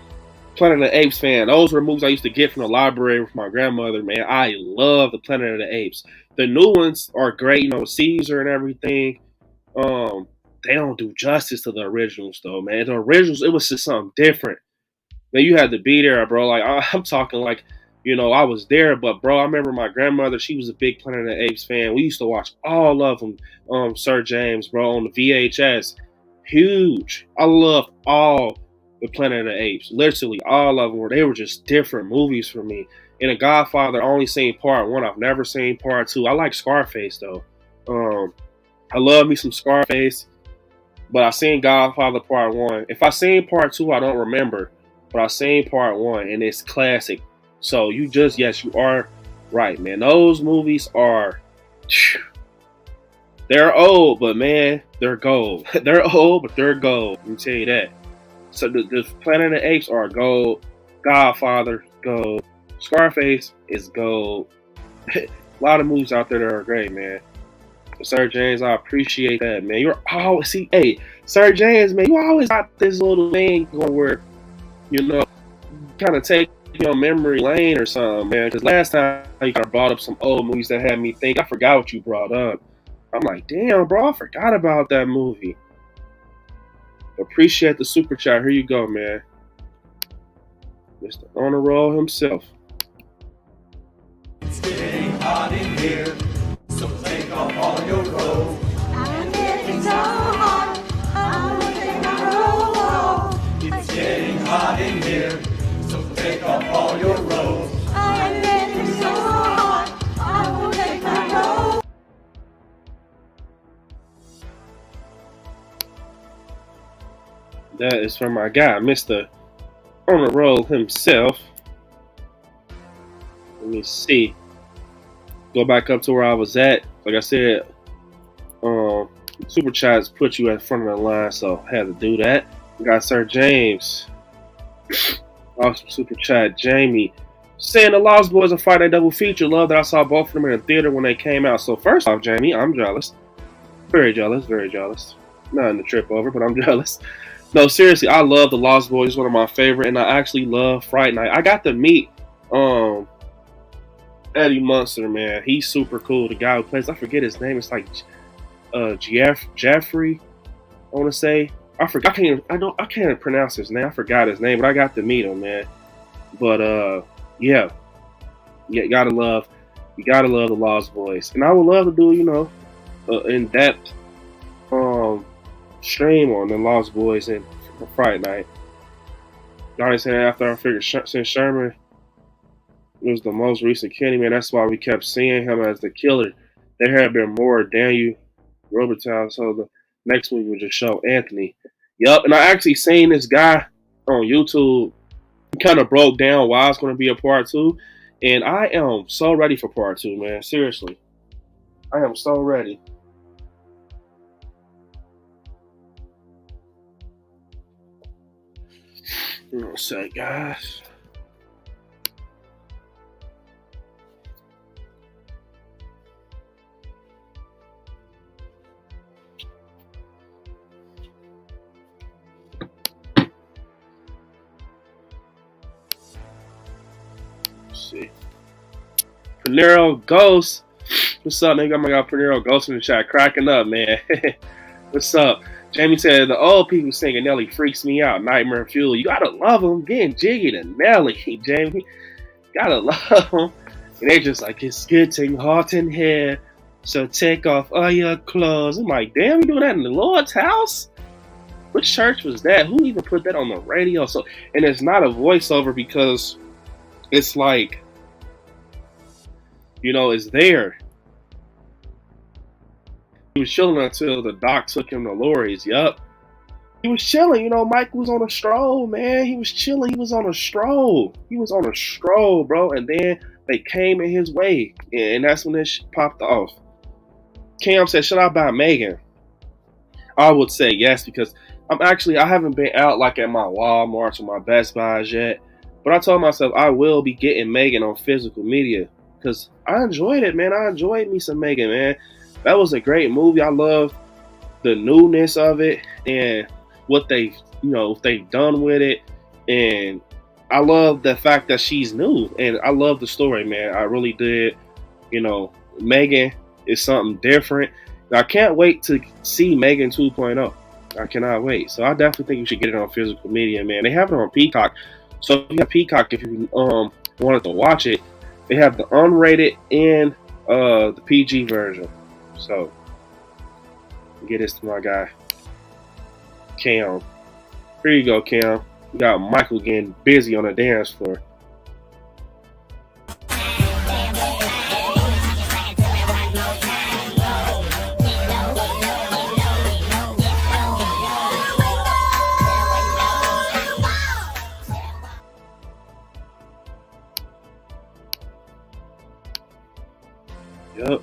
Planet of the Apes fan. Those were movies I used to get from the library with my grandmother, man. I love the Planet of the Apes. The new ones are great, Caesar and everything. They don't do justice to the originals, though, man. The originals, it was just something different. Man, you had to be there, bro. Like, I'm talking like, I was there, but bro, I remember my grandmother, she was a big Planet of the Apes fan. We used to watch all of them, Sir James, bro, on the VHS. Huge. I loved all the Planet of the Apes. Literally, all of them. They were just different movies for me. In The Godfather, I only seen part 1. I've never seen part 2. I like Scarface, though. I love me some Scarface, but I seen Godfather Part 1. If I seen Part 2, I don't remember, but I seen Part 1, and it's classic. So yes, you are right, man. Those movies are, they're old, but man, they're gold. They're old, but they're gold. Let me tell you that. So the Planet of the Apes are gold. Godfather, gold. Scarface is gold. A lot of movies out there that are great, man. Sir James, I appreciate that, man. You're always, Sir James, man, you always got this little thing going where, kind of take memory lane or something, man. Because last time you kind of brought up some old movies that had me think. I forgot what you brought up. I'm like, damn, bro, I forgot about that movie. Appreciate the super chat. Here you go, man. Mr. Honor Roll himself. It's getting hot in here, so take off all your clothes. I'm getting so hot, I will take my robe off. It's getting hot in here, so take off all your robes. I am getting so hot, I will take my robe. That is from my guy, Mr. Honor Roll himself. Let me see. Go back up to where I was at. Like I said, super chats put you at the front of the line, so I had to do that. We got Sir James. Awesome super chat. Jamie saying the Lost Boys are Friday double feature. Love that I saw both of them in the theater when they came out. So first off, Jamie, I'm jealous. Very jealous, very jealous. Nothing to trip over, but I'm jealous. No, seriously, I love the Lost Boys. It's one of my favorite, and I actually love Fright Night. I got to meet Eddie Munster, man. He's super cool. The guy who plays, I forget his name. It's like Jeffrey, I want to say. I forgot. I can't pronounce his name. I forgot his name, but I got to meet him, man. But yeah, you gotta love the Lost Boys, and I would love to do in depth stream on the Lost Boys and Friday Night. Donnie said after I figured since Sherman was the most recent Candyman, that's why we kept seeing him as the killer. There had been more Daniel Robertown, so the next movie would just show Anthony. Yup, and I actually seen this guy on YouTube. He kind of broke down why it's going to be a part 2, and I am so ready for part 2, man. Seriously, I am so ready. One sec, guys. see. Panero Ghost. What's up, man? Got my guy Panero Ghost in the chat. Cracking up, man. What's up? Jamie said, the old people singing Nelly freaks me out. Nightmare Fuel. You gotta love them. Getting jiggy to Nelly, Jamie. Gotta love them. And they just like, it's getting hot in here. So take off all your clothes. I'm like, damn, you doing that in the Lord's house? Which church was that? Who even put that on the radio? So, and it's not a voiceover because it's like, you know, it's there. He was chilling until the doc took him to Lori's. Yup. He was chilling. You know, Mike was on a stroll, man. He was chilling. He was on a stroll. He was on a stroll, bro. And then they came in his way. And that's when this popped off. Cam said, should I buy Megan? I would say yes, because I haven't been out like at my Walmarts or my Best Buys yet. But I told myself I will be getting Megan on physical media. Because I enjoyed it, man. I enjoyed me some Megan, man. That was a great movie. I love the newness of it and what they've done with it. And I love the fact that she's new. And I love the story, man. I really did. You know, Megan is something different. I can't wait to see Megan 2.0. I cannot wait. So I definitely think you should get it on physical media, man. They have it on Peacock. So if you have Peacock, if you wanted to watch it, they have the unrated and the PG version. So get this to my guy Cam. Here you go, Cam. We got Michael getting busy on the dance floor. Yep.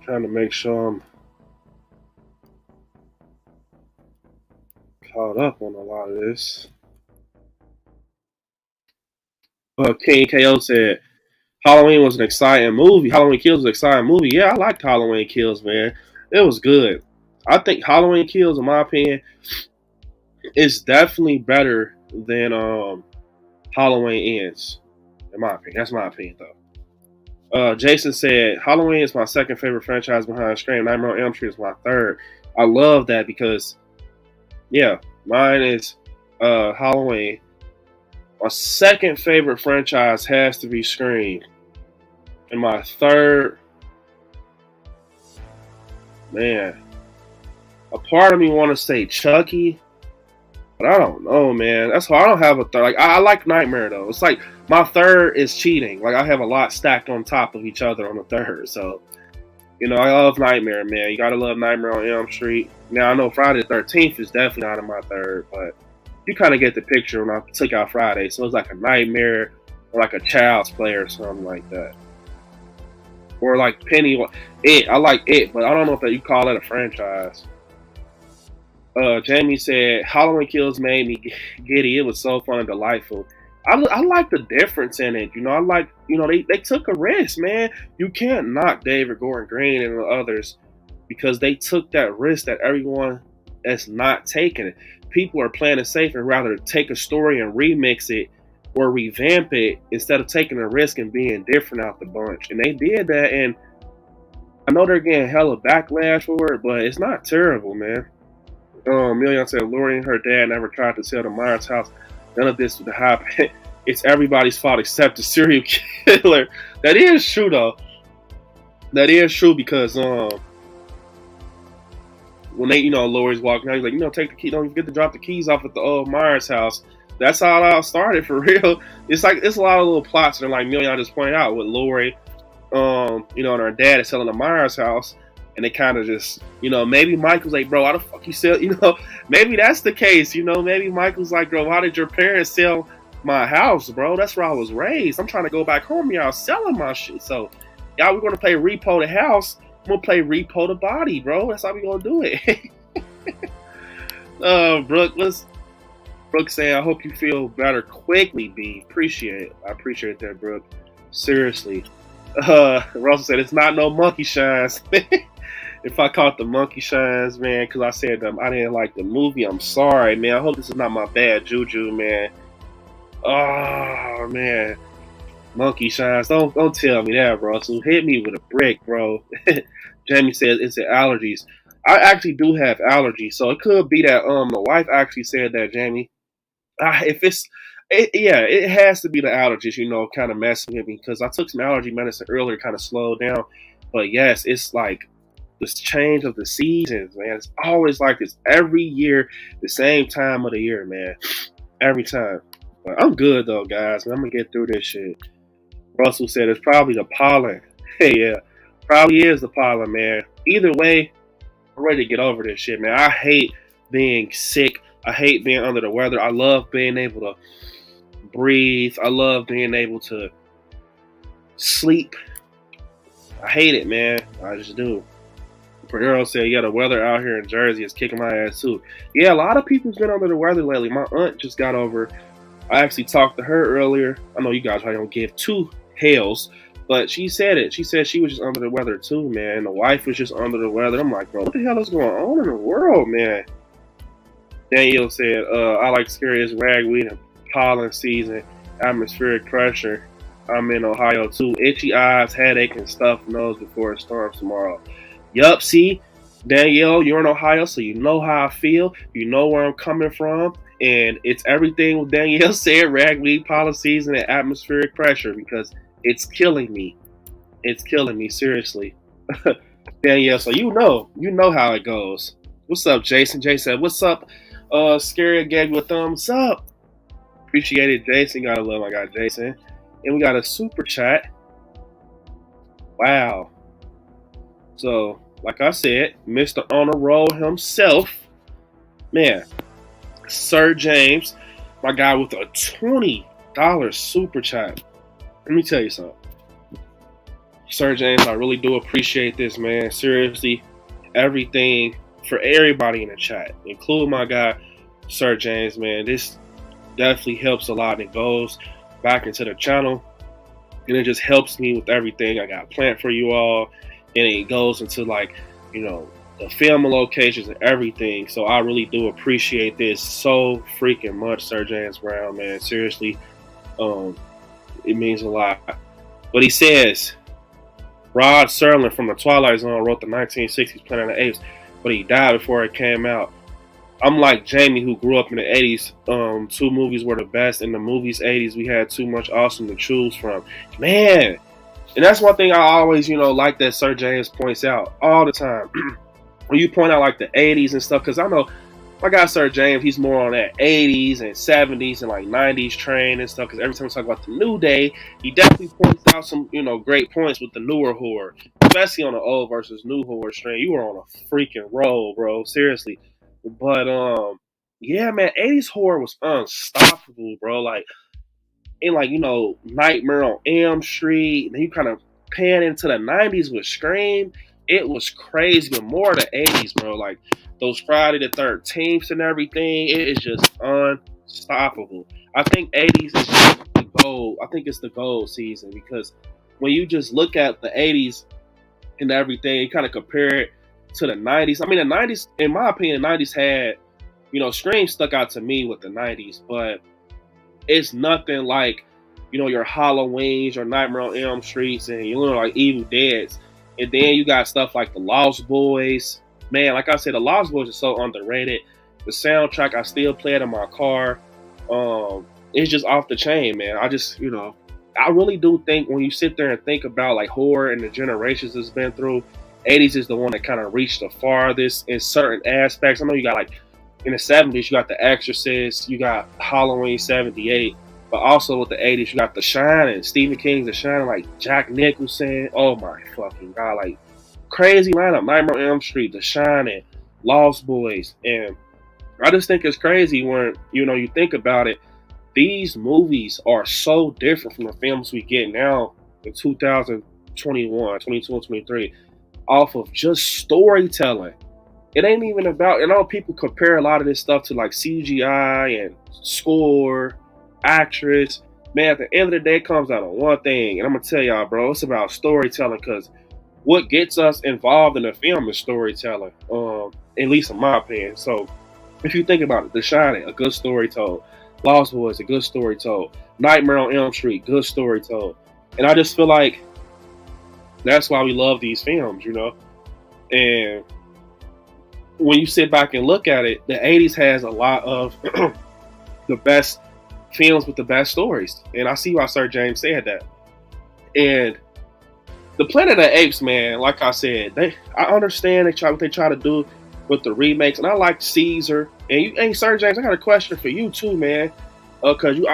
Trying to make sure I'm caught up on a lot of this. King KO said Halloween was an exciting movie. Halloween Kills was an exciting movie. Yeah, I liked Halloween Kills, man. It was good. I think Halloween Kills, in my opinion, is definitely better than Halloween Ends. In my opinion. That's my opinion, though. Jason said, Halloween is my second favorite franchise behind Scream. Nightmare on Elm Street is my third. I love that because, yeah, mine is Halloween. My second favorite franchise has to be Scream. And my third, man, a part of me want to say Chucky, but I don't know, man. That's why I don't have a third. Like, I like Nightmare, though. It's like my third is cheating. Like, I have a lot stacked on top of each other on the third. So, you know, I love Nightmare, man. You got to love Nightmare on Elm Street. Now, I know Friday the 13th is definitely not in my third, but you kind of get the picture when I took out Friday. So it's like a Nightmare or like a Child's Play or something like that. Or like Penny. It. I like It, but I don't know if you call it a franchise. Jamie said, Halloween Kills made me giddy. It was so fun and delightful. I like the difference in it. You know, I like, you know, they took a risk, man. You can't knock David Gordon Green and the others because they took that risk that everyone that's not taking it. People are playing it safe and rather take a story and remix it or revamp it instead of taking a risk and being different out the bunch. And they did that, and I know they're getting hella backlash for it, but it's not terrible, man. Million said Lori and her dad never tried to sell the Myers house. None of this would happen. It's everybody's fault except the serial killer. That is true, though. That is true because when they, you know, Lori's walking out, he's like, you know, take the key. Don't forget to drop the keys off at the old Myers house. That's how it all started for real. It's like it's a lot of little plots that, like Million just pointed out with Lori, you know, and her dad is selling the Myers house. And they kind of just, you know, maybe Michael's like, bro, why the fuck you sell, you know, maybe that's the case, you know, maybe Michael's like, bro, why did your parents sell my house, bro? That's where I was raised. I'm trying to go back home, y'all selling my shit. So, y'all, we're going to play repo the house. I'm going to play repo the body, bro. That's how we going to do it. Brooke saying, I hope you feel better quickly, B. Appreciate it. I appreciate that, Brooke. Seriously. Russell said, it's not no monkey shines. If I caught the monkey shines, man, because I said I didn't like the movie, I'm sorry, man. I hope this is not my bad juju, man. Oh man, monkey shines. Don't tell me that, bro. So hit me with a brick, bro. Jamie says it's the allergies. I actually do have allergies, so it could be that my wife actually said that, Jamie. If yeah, it has to be the allergies, kind of messing with me because I took some allergy medicine earlier, kind of slowed down. But yes, it's like this change of the seasons, man. It's always like this every year, the same time of the year, man. Every time. But I'm good though, guys. I'm gonna get through this shit. Russell said it's probably the pollen. Hey, yeah, probably is the pollen, man. Either way, I'm ready to get over this shit, man. I hate being sick. I hate being under the weather. I love being able to breathe. I love being able to sleep. I hate it, man. I just do. Pernero said, yeah, the weather out here in Jersey is kicking my ass too. Yeah, a lot of people's been under the weather lately. My aunt just got over. I actually talked to her earlier. I know you guys probably don't give two hells, but she said it. She said she was just under the weather too, man. The wife was just under the weather. I'm like, bro, what the hell is going on in the world, man? Daniel said, I like scariest ragweed and pollen season, atmospheric pressure. I'm in Ohio too. Itchy eyes, headache, and stuffed nose before it storms tomorrow. Yup, see, Danielle, you're in Ohio, so you know how I feel. You know where I'm coming from. And it's everything what Danielle said, ragweed, pollen season, and atmospheric pressure, because it's killing me. It's killing me, seriously. Danielle, so you know how it goes. What's up, Jason? Jason said, what's up? Scary gave you a thumbs up. Appreciate it, Jason. Gotta love my guy, Jason. And we got a super chat. Wow. So, like I said, Mr. Honor Roll himself, man, Sir James, my guy with a $20 super chat. Let me tell you something. Sir James, I really do appreciate this, man. Seriously, everything for everybody in the chat, including my guy, Sir James, man. This definitely helps a lot. It goes back into the channel, and it just helps me with everything I got planned for you all. And it goes into, like, the film locations and everything. So I really do appreciate this so freaking much, Sir James Brown, man. Seriously, it means a lot. But he says, Rod Serling from the Twilight Zone wrote the 1960s Planet of the Apes, but he died before it came out. I'm like Jamie, who grew up in the 80s. Two movies were the best. In the movies 80s, we had too much awesome to choose from. Man, and that's one thing I always, like that Sir James points out all the time. When you point out like the 80s and stuff, because I know my guy Sir James, he's more on that 80s and 70s and like 90s train and stuff, because every time we talk about the new day, he definitely points out some, great points with the newer horror, especially on the old versus new horror strain. You were on a freaking roll, bro. Seriously. But, yeah, man, 80s horror was unstoppable, bro. Like, in like, Nightmare on Elm Street, and then you kind of pan into the 90s with Scream. It was crazy, but more of the 80s, bro. Like those Friday the 13th and everything, it is just unstoppable. I think 80s is just the gold. I think it's the gold season, because when you just look at the 80s and everything, you kind of compare it to the 90s. I mean, the 90s, in my opinion, the 90s had, Scream stuck out to me with the 90s, but it's nothing like, your Halloweens or Nightmare on Elm Streets and, like Evil Deads. And then you got stuff like the Lost Boys. Man, like I said, the Lost Boys are so underrated. The soundtrack, I still play it in my car. It's just off the chain, man. I just, I really do think when you sit there and think about like horror and the generations it's been through, 80s is the one that kind of reached the farthest in certain aspects. I know you got like, in the 70s, you got The Exorcist, you got Halloween 78. But also with the 80s, you got The Shining, Stephen King's The Shining, like Jack Nicholson. Oh my fucking God, like crazy lineup. Nightmare on Elm Street, The Shining, Lost Boys. And I just think it's crazy when, you think about it. These movies are so different from the films we get now in 2021, 22, and 23 off of just storytelling. It ain't even about, I know people compare a lot of this stuff to like CGI and score, actress. Man, at the end of the day, it comes out of one thing, and I'm gonna tell y'all, bro, it's about storytelling. Because what gets us involved in a film is storytelling. At least in my opinion. So if you think about it, The Shining, a good story told. Lost Boys, a good story told. Nightmare on Elm Street, good story told. And I just feel like that's why we love these films, you know. And when you sit back and look at it, the 80s has a lot of the best films with the best stories. And I see why Sir James said that. And the Planet of the Apes, man, like I said, I understand what they try to do with the remakes, and I like Caesar. And hey, Sir James, I got a question for you too, man. Because you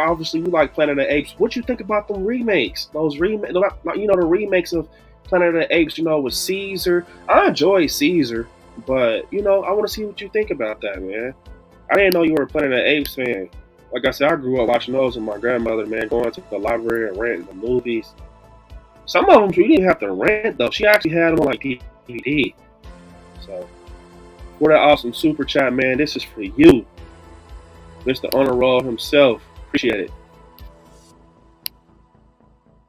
like Planet of the Apes. What you think about them remakes? Those remakes, you know, the remakes of Planet of the Apes. You know, with Caesar. I enjoy Caesar, but you know, I want to see what you think about that, man. I didn't know you were a Planet of the Apes fan. Like I said, I grew up watching those with my grandmother, man, going to the library and renting the movies. Some of them you didn't have to rent though. She actually had them on like DVD. So, for that awesome super chat, man, this is for you, Mr. Honor Roll himself. Appreciate it.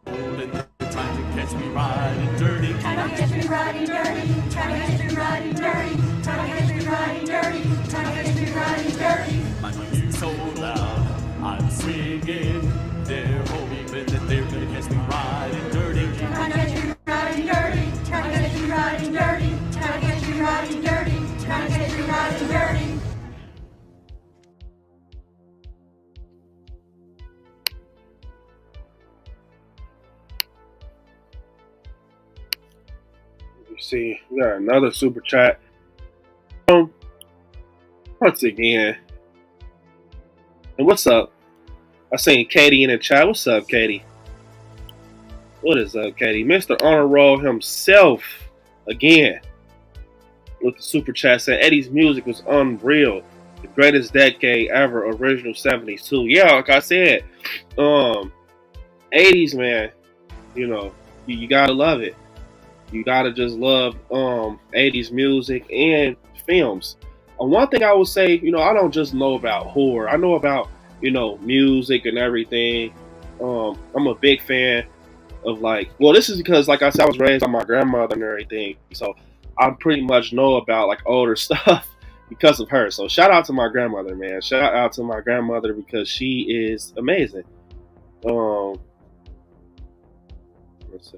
Trying to catch me riding dirty. Trying to catch me riding dirty. Trying to catch me riding dirty. Trying to catch me riding dirty. Trying to catch me riding dirty. My music's so loud, I'm swinging. They're hoping that they're gonna catch me riding dirty. Trying to catch me riding dirty. Trying to catch me riding dirty. Trying to catch me riding dirty. Trying to catch me riding dirty. See, we got another super chat. Once again, and what's up? I seen Katie in the chat. What's up, Katie? What is up, Katie? Mr. Honor Roll himself again with the super chat saying Eddie's music was unreal, the greatest decade ever, original 70s too. Yeah, like I said, 80s, man. You know, you gotta love it. You gotta just love 80s music and films. One thing I would say, you know, I don't just know about horror. I know about, you know, music and everything. I'm a big fan of this is because, like I said, I was raised by my grandmother and everything. So I pretty much know about like older stuff because of her. So shout out to my grandmother, man. Shout out to my grandmother because she is amazing. Let's see.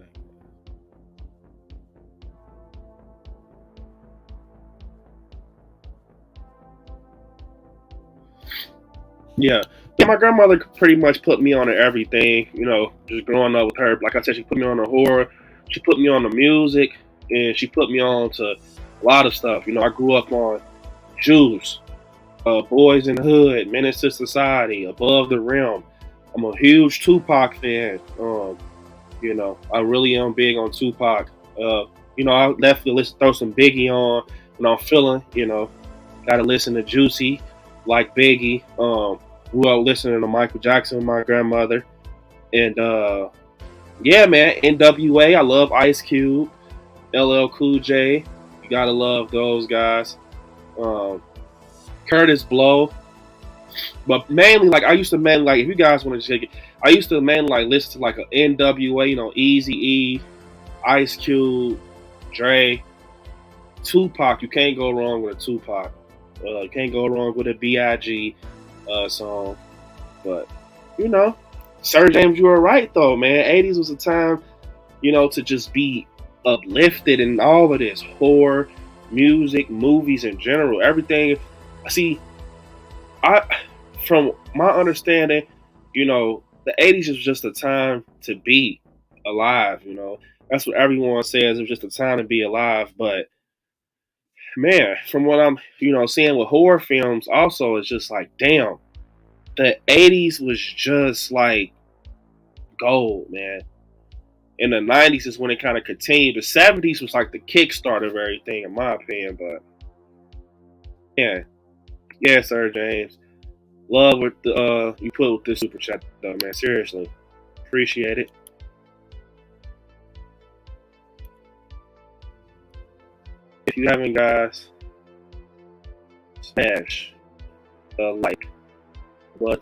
Yeah, my grandmother pretty much put me on to everything, you know, just growing up with her. Like I said, she put me on the horror, she put me on the music, and she put me on to a lot of stuff. You know, I grew up on Juice, Boys in the Hood, Menace to Society, Above the Rim. I'm a huge Tupac fan. You know, I really am big on Tupac. You know, I definitely throw some Biggie on when I'm feeling, you know, gotta listen to Juicy, like Biggie. Grew up listening to Michael Jackson with my grandmother. And yeah, man, NWA, I love Ice Cube, LL Cool J. You gotta love those guys. Curtis Blow. But mainly, like, I used to mainly, like, if you guys want to check it, I used to mainly, like, listen to, like, a NWA, you know, Eazy-E, Ice Cube, Dre, Tupac. You can't go wrong with a Tupac. You can't go wrong with a B.I.G. Song. But, you know, Sir James, you were right, though, man. 80s was a time, you know, to just be uplifted and all of this horror, music, movies in general, everything. See, from my understanding, you know, the 80s was just a time to be alive, you know. That's what everyone says. It was just a time to be alive. But, man, from what I'm, you know, seeing with horror films also, it's just like, damn, the 80s was just like gold, man. In the 90s is when it kind of continued. The 70s was like the kickstart of everything, in my opinion. But, yeah, Sir James. Love what you put with this super chat, though, man. Seriously. Appreciate it. If you haven't, guys, smash the like button.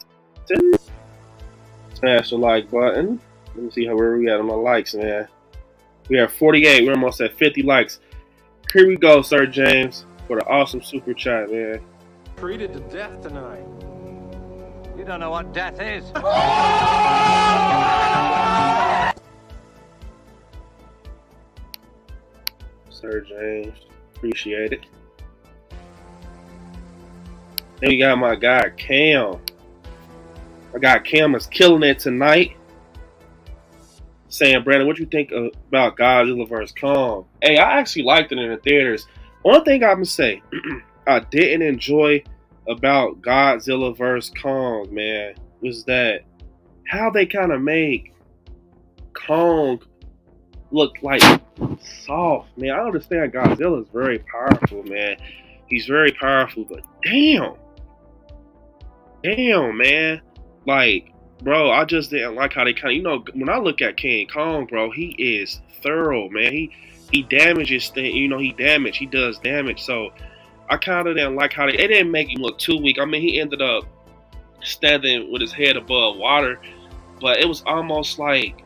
Smash the like button. Let me see where we at on the likes, man. We are 48. We're almost at 50 likes. Here we go, Sir James, for the awesome super chat, man. Treated to death tonight. You don't know what death is. Sir James, appreciate it. Then we got my guy Cam. My guy Cam is killing it tonight. Saying, Brandon, what you think about Godzilla vs. Kong? Hey, I actually liked it in the theaters. One thing I'm gonna say, I didn't enjoy about Godzilla vs. Kong, man, was that how they kind of made Kong look like soft, man. I understand Godzilla is very powerful, man. He's very powerful, but damn, man. Like, bro, I just didn't like how they kind of, you know, when I look at King Kong, bro, he is thorough, man. He damages things, you know, he does damage. So I kind of didn't like how they didn't make him look too weak. I mean, he ended up standing with his head above water, but it was almost like,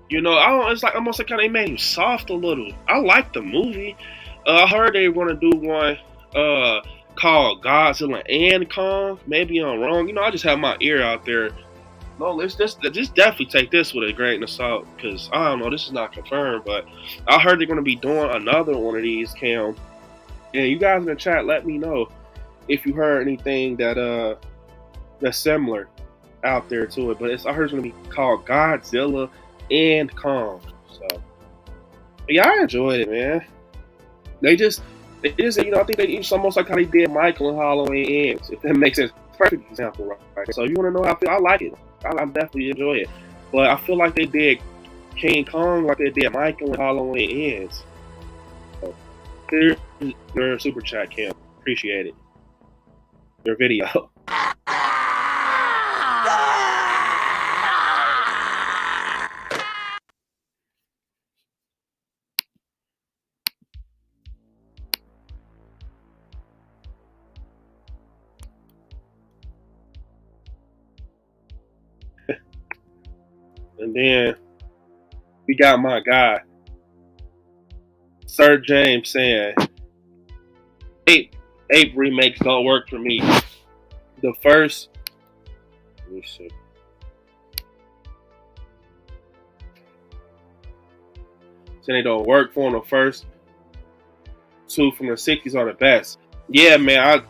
you know, it's like almost like kind of made him soft a little. I like the movie. I heard they were gonna do one called Godzilla and Kong. Maybe I'm wrong. You know, I just have my ear out there. No, let's just definitely take this with a grain of salt, because I don't know, this is not confirmed, but I heard they're going to be doing another one of these, Cam. And you guys in the chat, let me know if you heard anything that that's similar out there to it. But I heard it's going to be called Godzilla and Kong. So yeah, I enjoyed it, man. They just, you know, I think it's almost like how they did Michael and Halloween Ends, if that makes sense. Perfect example, right? So if you want to know how I feel, I like it. I definitely enjoy it. But I feel like they did King Kong like they did Michael and Halloween Ends. So here's your super chat, Cam. Appreciate it. Your video. And then we got my guy, Sir James, saying, Ape remakes don't work for me. The first, let me see. So they don't work for him. The first two from the 60s are the best. Yeah, man.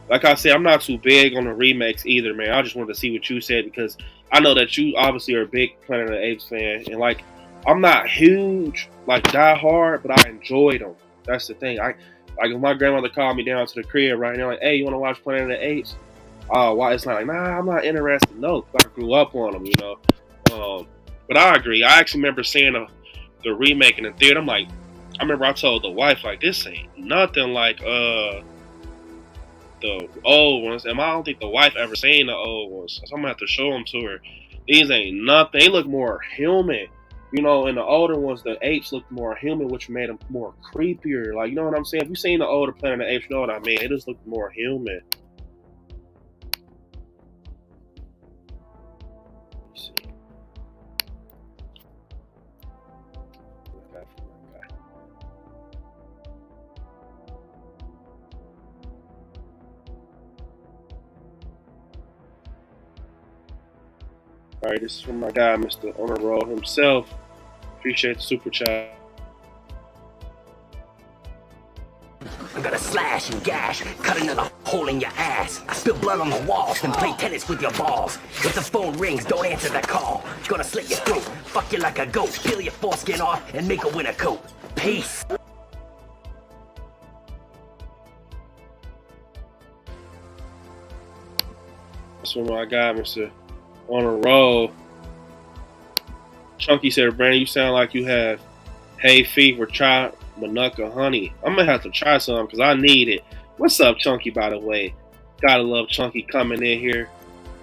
Like I said, I'm not too big on the remakes either, man. I just wanted to see what you said, because I know that you obviously are a big Planet of the Apes fan, and like, I'm not huge, like die hard, but I enjoyed them. That's the thing. Like if my grandmother called me down to the crib right now, like, hey, you want to watch Planet of the Apes? Oh, why? It's not like, nah, I'm not interested. No, I grew up on them, you know. But I agree. I actually remember seeing the remake in the theater. I'm like, I remember I told the wife, like, this ain't nothing like the old ones, and I don't think the wife ever seen the old ones, so I'm gonna have to show them to her. These ain't nothing. They look more human, you know. In the older ones, the apes looked more human, which made them more creepier. Like, you know what I'm saying? If you seen the older Planet of the Apes, you know what I mean. It just looked more human. Let's see. All right, this is from my guy, Mr. On the Road himself. Appreciate the super chat. I'm gonna slash and gash, cut another hole in your ass. I spill blood on the walls, then play tennis with your balls. If the phone rings, don't answer that call. Gonna slit your throat, fuck you like a goat, peel your foreskin off, and make a winter coat. Peace. That's from my guy, Mr. On a Roll. Chunky said, Brandon, you sound like you have hay fever. Try Manuka honey. I'm gonna have to try some because I need it. What's up, Chunky, by the way? Gotta love Chunky coming in here.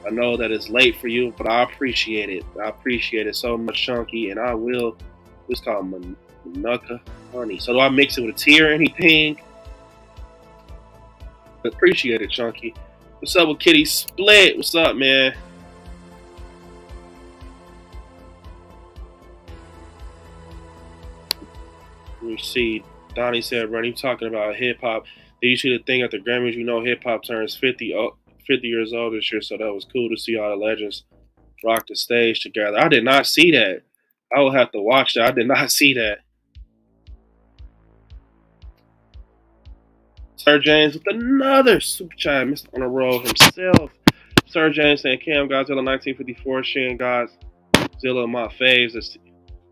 I know that it's late for you, but I appreciate it. I appreciate it so much, Chunky, and I will. It's called Manuka honey. So do I mix it with a tea or anything? Appreciate it, Chunky. What's up with Kitty Split? What's up, man? me see. Donnie said, "Bro, you talking about hip hop? Did you see the thing at the Grammys? You know, hip hop turns 50 years old this year, so that was cool to see all the legends rock the stage together." I did not see that. I will have to watch that. I did not see that. Sir James with another super chat, Mr. On the Road himself. Sir James saying, "Cam Godzilla 1954, Shin Godzilla, my faves."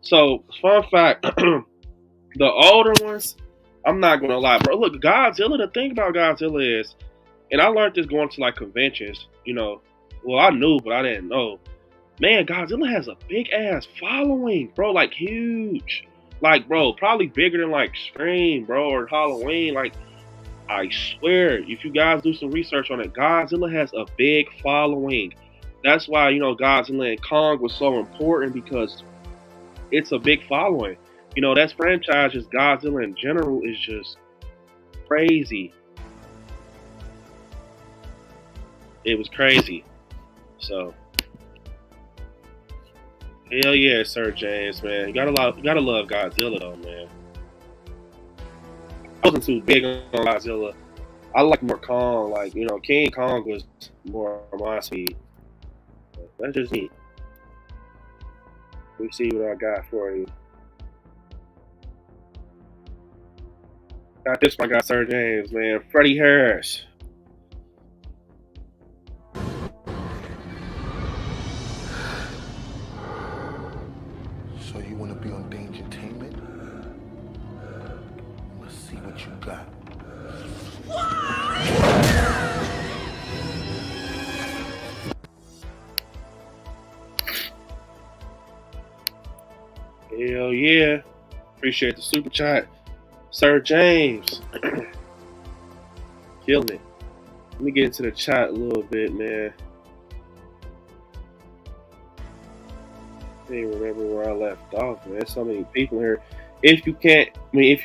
So, fun fact, the older ones, I'm not going to lie, bro. Look, Godzilla, the thing about Godzilla is, and I learned this going to like conventions, you know. Well, I knew, but I didn't know. Man, Godzilla has a big ass following, bro, like huge. Like, bro, probably bigger than like Scream, bro, or Halloween. Like, I swear, if you guys do some research on it, Godzilla has a big following. That's why, you know, Godzilla and Kong was so important, because it's a big following. You know, that franchise, just Godzilla in general, is just crazy. It was crazy. So, hell yeah, Sir James, man. You gotta love Godzilla, though, man. I wasn't too big on Godzilla. I like more Kong. Like, you know, King Kong was more on my speed. But that's just me. Let me see what I got for you. Got this one. I got Sir James, man. Freddie Harris. So you want to be on Dangertainment? Let's see what you got. Hell yeah. Appreciate the super chat. Sir James. Killing it. Let me get into the chat a little bit, man. I can't remember where I left off, man. There's so many people here. If you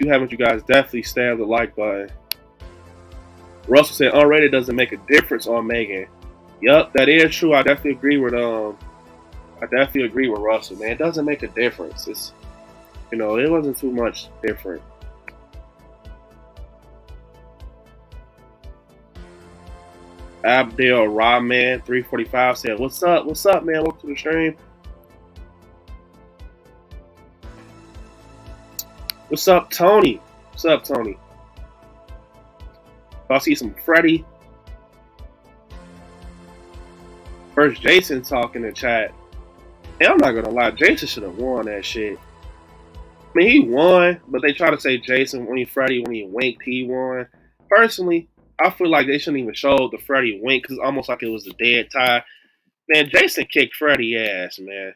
haven't, you guys definitely stab the like button. Russell said unrated doesn't make a difference on Megan. Yup, that is true. I definitely agree with Russell, man. It doesn't make a difference. It's, you know, it wasn't too much different. Abdel Rahman 345 said, "What's up? What's up, man? Welcome to the stream." What's up, Tony? What's up, Tony? I see some Freddie. First, Jason talking in the chat. Hey, I'm not gonna lie, Jason should have won that shit. I mean, he won, but they try to say Jason when he winked, he won. Personally, I feel like they shouldn't even show the Freddie wink, because it's almost like it was a dead tie. Man, Jason kicked Freddie ass, man.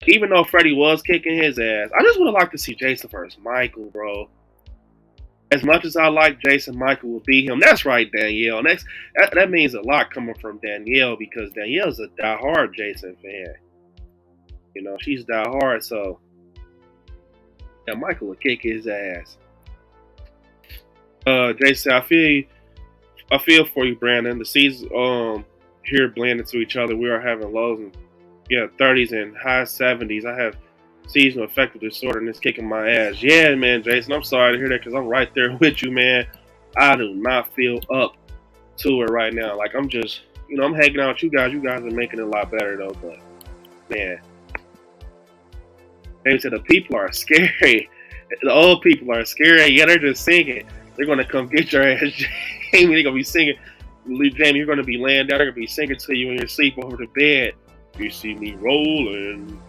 Even though Freddie was kicking his ass, I just would have liked to see Jason versus Michael, bro. As much as I like Jason, Michael will beat him. That's right, Danielle. That means a lot coming from Danielle, because Danielle's a diehard Jason fan. You know, she's diehard, so yeah, Michael will kick his ass. Jason, I feel for you, Brandon. The seasons here blend into each other. We are having lows and 30s and high 70s. I have seasonal affective disorder and it's kicking my ass. Yeah, man, Jason, I'm sorry to hear that, because I'm right there with you, man. I do not feel up to it right now. Like, I'm just, you know, I'm hanging out with you guys. You guys are making it a lot better, though. But, man, they said the people are scary. The old people are scary. Yeah, they're just singing. They're going to come get your ass, Jamie. They're going to be singing. Jamie, you're going to be laying down. They're going to be singing to you in your sleep over the bed. You see me rolling.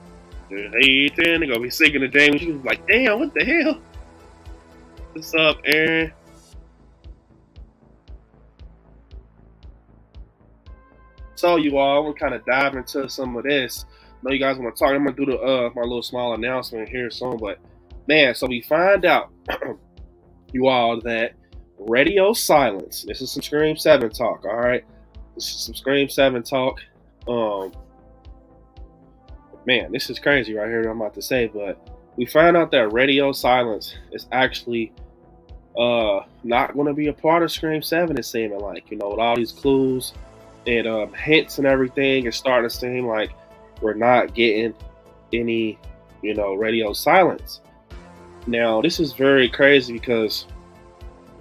Hey, they're going to be singing to Jamie. She's like, damn, what the hell? What's up, Aaron? So, you all, I'm going to kind of dive into some of this. I know you guys want to talk. I'm going to do my little small announcement here soon. But, man, so we find out, you all, that radio silence. This is some Scream 7 talk, all right? This is some Scream 7 talk. Man, this is crazy right here, I'm about to say, but we found out that radio silence is actually not going to be a part of Scream 7, it's seeming like, you know, with all these clues and hints and everything, it's starting to seem like we're not getting any, you know, radio silence. Now, this is very crazy because,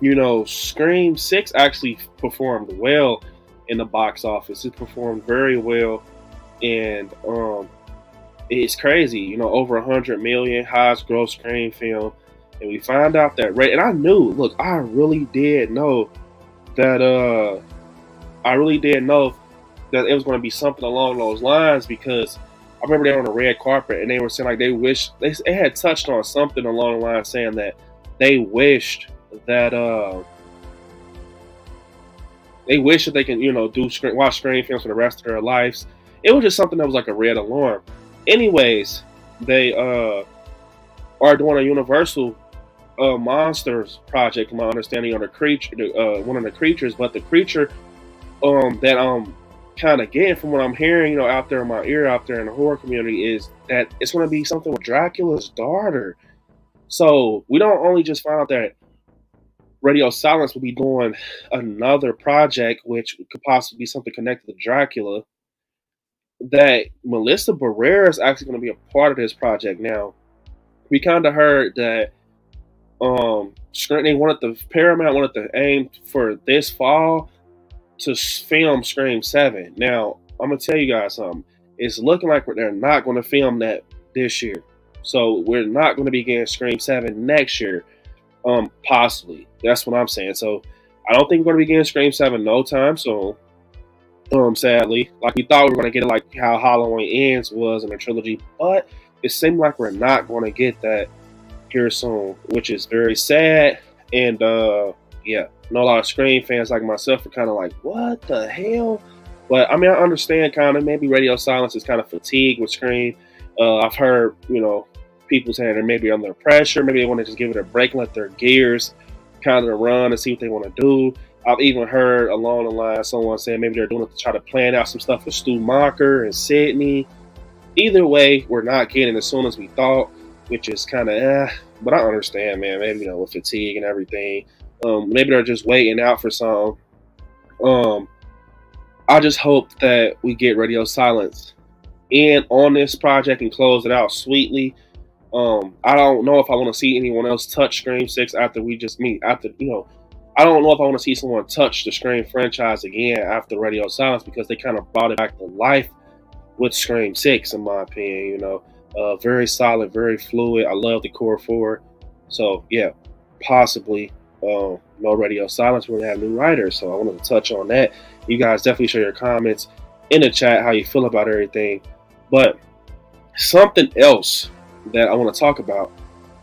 you know, Scream 6 actually performed well in the box office. It performed very well, and it's crazy. You know, over 100 million, highest gross Scream film, and we find out that and I knew. Look, I really did know that. I really did know that it was going to be something along those lines because I remember they were on the red carpet and they were saying like they had touched on something along the line saying that they wished that they can, you know, watch Scream films for the rest of their lives. It was just something that was like a red alarm. Anyways, they are doing a Universal Monsters project, from my understanding, on the creature, one of the creatures, but the creature that I'm kind of getting from what I'm hearing, you know, out there in my ear, out there in the horror community, is that it's going to be something with Dracula's daughter. So we don't only just find out that Radio Silence will be doing another project, which could possibly be something connected to Dracula, that Melissa Barrera is actually going to be a part of this project. Now, we kind of heard that Paramount wanted to aim for this fall to film Scream 7. Now, I'm gonna tell you guys something. It's looking like they're not going to film that this year, so we're not going to be getting Scream 7 next year. Possibly. That's what I'm saying. So I don't think we're going to be getting Scream 7 no time soon. Sadly, like we thought we were going to get it, like how Halloween Ends was in a trilogy, but it seemed like we're not going to get that here soon, which is very sad. And yeah, I know a lot of Scream fans like myself are kind of like, what the hell? But I mean, I understand kind of, maybe Radio Silence is kind of fatigued with Scream. I've heard, you know, people saying they're maybe under pressure. Maybe they want to just give it a break and let their gears kind of run and see what they want to do. I've even heard along the line someone saying maybe they're doing it to try to plan out some stuff with Stu Macher and Sydney. Either way, we're not getting as soon as we thought, which is kind of but I understand, man. Maybe, you know, with fatigue and everything, maybe they're just waiting out for some. I just hope that we get Radio Silence in on this project and close it out sweetly. I don't know if I want to see anyone else touch Scream 6 after we just meet. After, you know, I don't know if I want to see someone touch the Scream franchise again after Radio Silence, because they kind of brought it back to life with Scream 6, in my opinion. You know, very solid, very fluid. I love the core 4. So yeah, possibly no Radio Silence. We're gonna have new writers, so I wanted to touch on that. You guys definitely share your comments in the chat how you feel about everything. But something else that I want to talk about,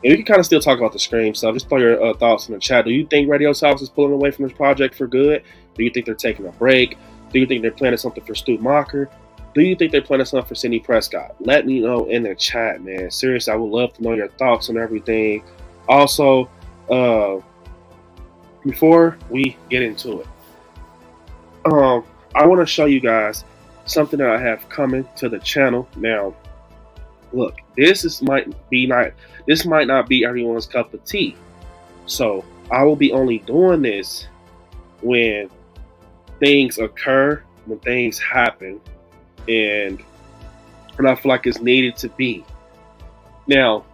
and we can kind of still talk about the Scream stuff. Just throw your thoughts in the chat. Do you think Radio Silence is pulling away from this project for good? Do you think they're taking a break? Do you think they're planning something for Stu Macher? Do you think they're planning something for Sidney Prescott? Let me know in the chat, man. Seriously, I would love to know your thoughts on everything. Also, before we get into it, I want to show you guys something that I have coming to the channel now. Look, this might not be everyone's cup of tea. So I will be only doing this when things occur, when things happen, and I feel like it's needed to be. Now,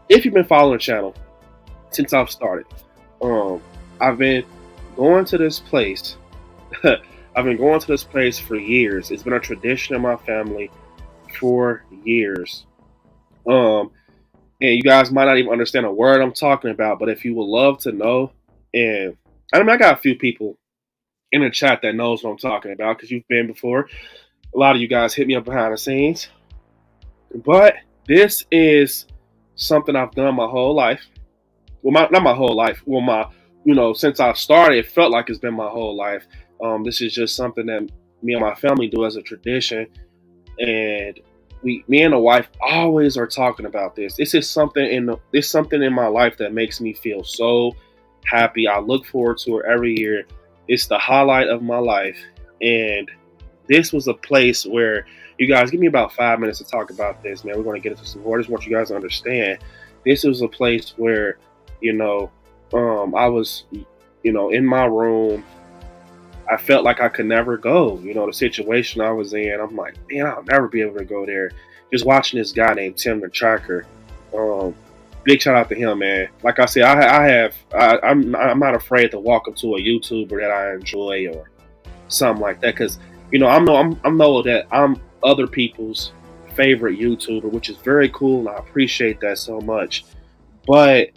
if you've been following the channel since I've started, I've been going to this place. I've been going to this place for years. It's been a tradition in my family for years. And you guys might not even understand a word I'm talking about, but if you would love to know, and I mean, I got a few people in the chat that knows what I'm talking about because you've been before. A lot of you guys hit me up behind the scenes, but this is something I've done my whole life. Well, not my whole life. Well, since I've started, it felt like it's been my whole life. This is just something that me and my family do as a tradition, and me and the wife always are talking about this. This is something in my life that makes me feel so happy. I look forward to it every year. It's the highlight of my life, and this was a place where, you guys, give me about 5 minutes to talk about this, man. We're going to get into some more. I just want you guys to understand. This was a place where, I was, in my room. I felt like I could never go. The situation I was in, I'm like, man, I'll never be able to go there. Just watching this guy named Tim the Tracker big shout out to him, man. Like I said, I'm not afraid to walk up to a YouTuber that I enjoy or something like that, because I know that I'm other people's favorite YouTuber, which is very cool, and I appreciate that so much. But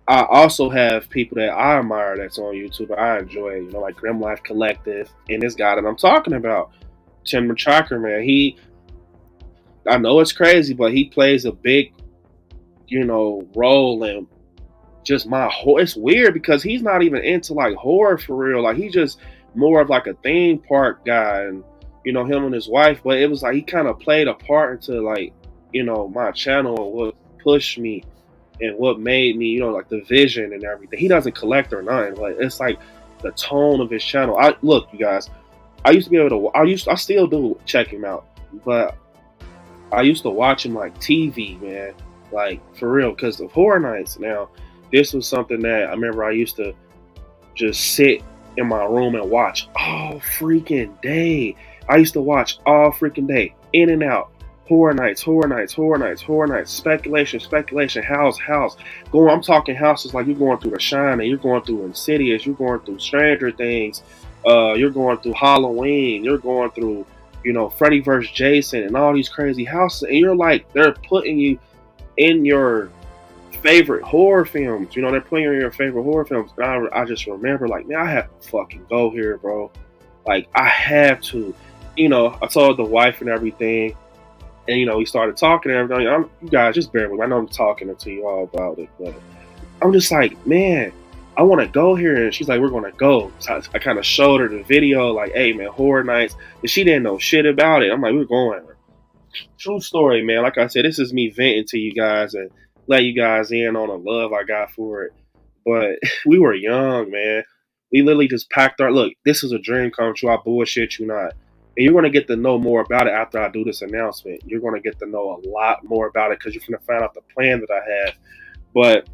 I also have people that I admire that's on YouTube. I enjoy, like Grim Life Collective and this guy that I'm talking about, Tim Machaker, man. I know it's crazy, but he plays a big, role in just it's weird because he's not even into like horror for real. Like he's just more of like a theme park guy, and him and his wife. But it was like he kind of played a part into like my channel and what pushed me and what made me like the vision and everything. He doesn't collect or nothing, but it's like the tone of his channel. Look, you guys, I used to be able to. I still do check him out, but I used to watch him like TV, man, like for real, because of Horror Nights. Now, this was something that I remember I used to just sit in my room and watch all freaking day. I used to watch all freaking day, in and out. Horror Nights, speculation, house. I'm talking houses like you're going through The Shining, you're going through Insidious, you're going through Stranger Things, you're going through Halloween, you're going through, Freddy vs. Jason and all these crazy houses. And you're like, they're putting you in your favorite horror films. They're putting you in your favorite horror films. And I just remember, like, man, I have to fucking go here, bro. Like, I have to. I told the wife and everything. And, we started talking and everything. You guys, just bear with me. I know I'm talking to you all about it. But I'm just like, man, I want to go here. And she's like, we're going to go. So I kind of showed her the video, like, hey, man, Horror Nights. And she didn't know shit about it. I'm like, we're going. True story, man. Like I said, this is me venting to you guys and let you guys in on the love I got for it. But we were young, man. We literally just packed look, this is a dream come true. I bullshit you not. And you're going to get to know more about it after I do this announcement. You're going to get to know a lot more about it because you're going to find out the plan that I have. But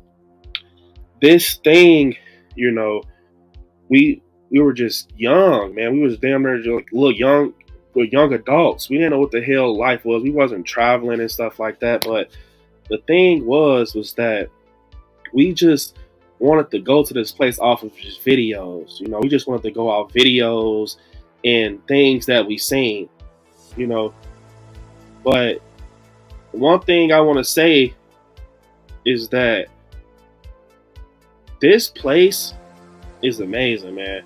this thing, we were just young, man. We was damn near just like little young. We're young adults. We didn't know what the hell life was. We wasn't traveling and stuff like that. But the thing was that we just wanted to go to this place off of just videos. We just wanted to go off videos and things that we seen. But one thing I want to say is that this place is amazing, man.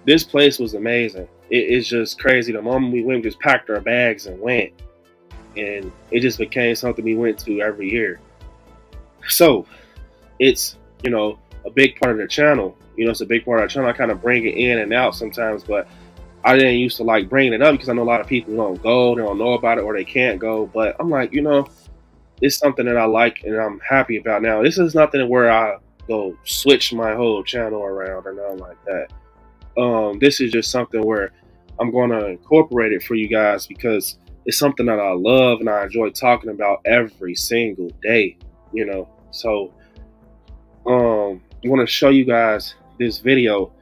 This place was amazing. It's just crazy. The moment we went, we just packed our bags and went. And it just became something we went to every year. So it's, a big part of the channel. It's a big part of our channel. I kind of bring it in and out sometimes, but I didn't used to like bringing it up because I know a lot of people don't go, they don't know about it, or they can't go. But I'm like, it's something that I like and I'm happy about now. This is nothing where I go switch my whole channel around or nothing like that. This is just something where I'm going to incorporate it for you guys because it's something that I love and I enjoy talking about every single day, So, I want to show you guys this video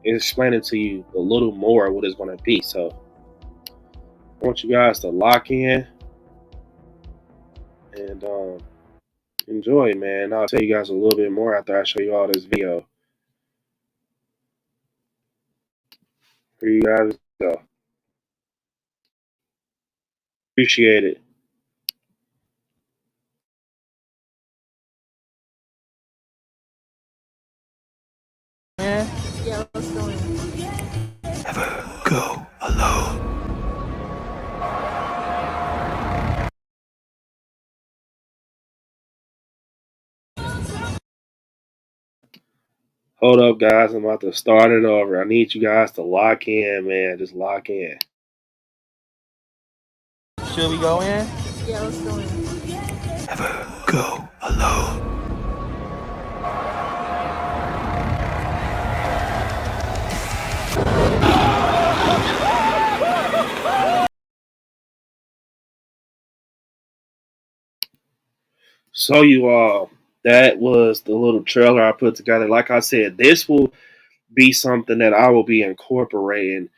and explaining to you a little more what it's going to be. So, I want you guys to lock in and enjoy, man. I'll tell you guys a little bit more after I show you all this video. Here you guys go. Appreciate it. Yeah, let's go in. Never go alone. Hold up, guys. I'm about to start it over. I need you guys to lock in, man. Just lock in. Should we go in? Yeah, let's go in. Never go alone. So you all, that was the little trailer I put together. Like I said, this will be something that I will be incorporating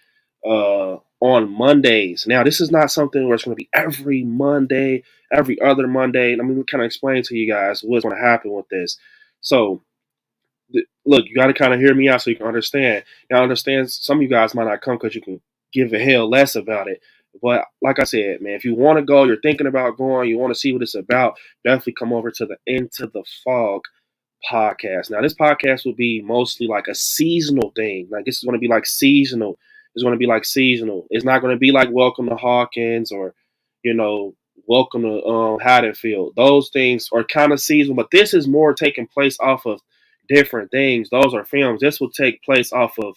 on Mondays. Now, this is not something where it's going to be every Monday, every other Monday. And I'm going to kind of explain to you guys what's going to happen with this. So, look, you got to kind of hear me out so you can understand. Now, I understand some of you guys might not come because you can give a hell less about it. But like I said, man, if you want to go, you're thinking about going, you want to see what it's about, definitely come over to the Into the Fog podcast. Now, this podcast will be mostly like a seasonal thing. Like, this is going to be like seasonal. It's going to be like seasonal. It's not going to be like Welcome to Hawkins or, you know, Welcome to Haddonfield. Those things are kind of seasonal, but this is more taking place off of different things. Those are films. This will take place off of,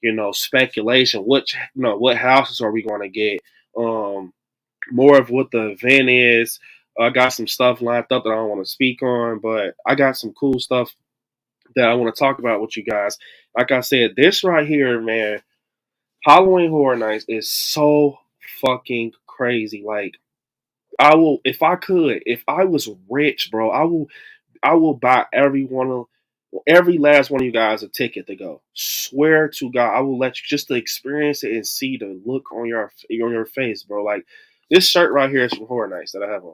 you know, speculation. What houses are we going to get? More of what the event is. I got some stuff lined up that I don't want to speak on, but I got some cool stuff that I want to talk about with you guys. Like I said, this right here, man, Halloween Horror Nights is so fucking crazy. Like, if I was rich, bro, I will buy every last one of you guys a ticket to go. Swear to God, I will let you just to experience it and see the look on your face, bro. Like, this shirt right here is from Horror Nights that I have on.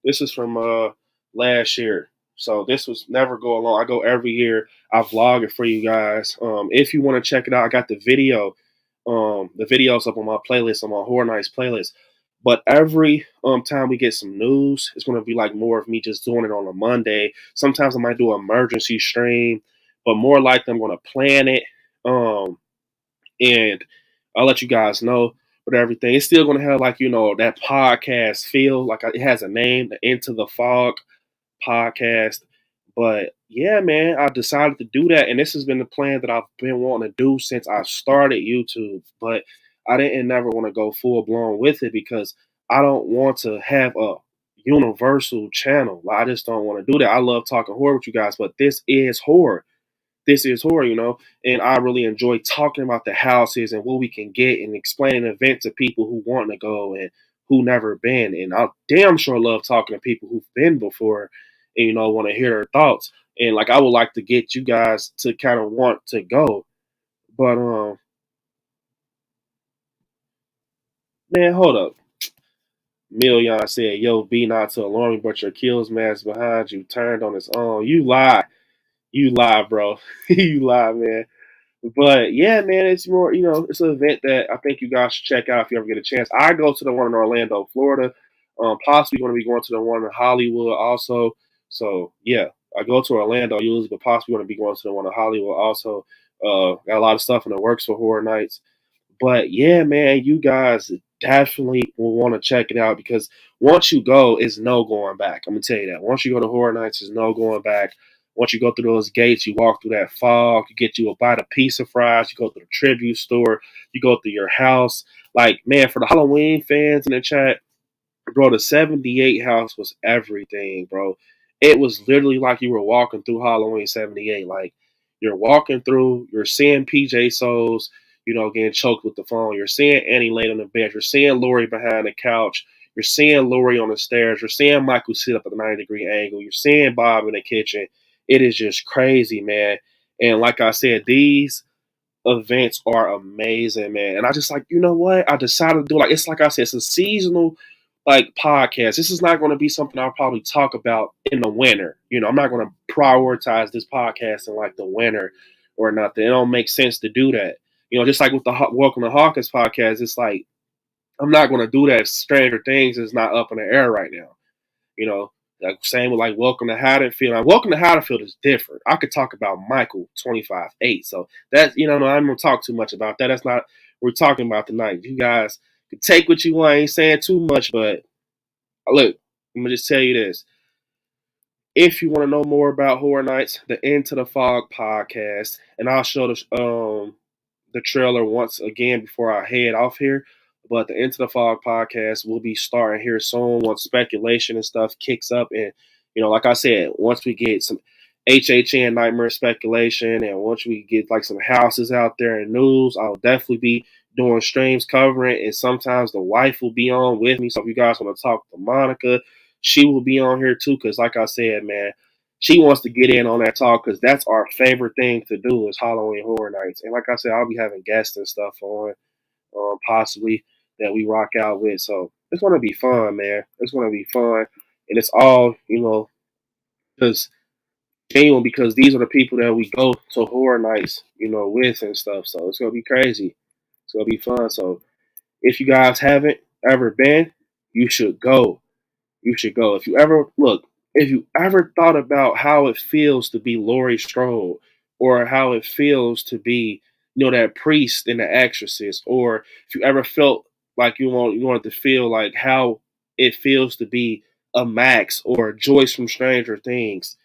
This is from last year. So this was never go along. I go every year. I vlog it for you guys. If you want to check it out, I got the video. The video's up on my playlist, on my Horror Nights playlist. But every time we get some news, it's going to be like more of me just doing it on a Monday. Sometimes I might do an emergency stream, but more likely I'm going to plan it. And I'll let you guys know. But everything, it's still going to have like, you know, that podcast feel. Like, it has a name, the Into the Fog podcast. But yeah, man, I decided to do that. And this has been the plan that I've been wanting to do since I started YouTube. But I didn't never want to go full blown with it because I don't want to have a universal channel. Like, I just don't want to do that. I love talking horror with you guys, but this is horror. This is horror, you know, and I really enjoy talking about the houses and what we can get and explaining the event to people who want to go and who never been. And I damn sure love talking to people who've been before and, you know, want to hear their thoughts. And like, I would like to get you guys to kind of want to go. But man, hold up. Million said, "Yo, be not to alarm me, but your kills mask behind you turned on its own." You lie, bro. You lie, man. But yeah, man, it's more, you know, it's an event that I think you guys should check out if you ever get a chance. I go to the one in Orlando, Florida. Possibly going to be going to the one in Hollywood also. So yeah, I go to Orlando usually, but possibly going to be going to the one in Hollywood also. Got a lot of stuff in the works for Horror Nights. But yeah, man, you guys definitely will want to check it out because once you go, it's no going back. I'm gonna tell you that. Once you go to Horror Nights, there's no going back. Once you go through those gates, you walk through that fog, you get you a bite of pizza fries, you go to the tribute store, you go through your house. Like, man, for the Halloween fans in the chat, bro, the 78 house was everything, bro. It was literally like you were walking through Halloween 78. Like, you're walking through, you're seeing PJ Souls, you know, getting choked with the phone. You're seeing Annie laid on the bed. You're seeing Lori behind the couch. You're seeing Lori on the stairs. You're seeing Michael sit up at the 90-degree angle. You're seeing Bob in the kitchen. It is just crazy, man. And like I said, these events are amazing, man. And I just like, you know what? I decided to do like, it's like I said, it's a seasonal like podcast. This is not going to be something I'll probably talk about in the winter. You know, I'm not going to prioritize this podcast in like the winter or nothing. It don't make sense to do that. You know, just like with the Welcome to Hawkins podcast, it's like I'm not going to do that. Stranger Things is not up in the air right now. You know, like same with like Welcome to Haddonfield. Like, Welcome to Haddonfield is different. I could talk about Michael 25-8. So that's, you know, no, I'm gonna talk too much about that. That's not what we're talking about tonight. You guys can take what you want. I ain't saying too much, but look, I'm gonna just tell you this. If you want to know more about Horror Nights, the Into the Fog podcast, and I'll show the trailer once again before I head off here. But the Into the Fog podcast will be starting here soon once speculation and stuff kicks up. And, you know, like I said, once we get some HHN nightmare speculation and once we get like some houses out there and news, I'll definitely be doing streams covering. And sometimes the wife will be on with me. So if you guys want to talk to Monica, she will be on here too. Because like I said, man, she wants to get in on that talk because that's our favorite thing to do is Halloween Horror Nights. And like I said, I'll be having guests and stuff on. possibly that we rock out with. So it's gonna be fun, man. It's gonna be fun, and it's all just genuine because these are the people that we go to horror nights, with and stuff. So it's gonna be crazy. It's gonna be fun. So if you guys haven't ever been, you should go. You should go. If you ever thought about how it feels to be Laurie Strode, or how it feels to be, that priest in The Exorcist, or if you ever felt like you wanted to feel like how it feels to be a Max or a Joyce from Stranger Things,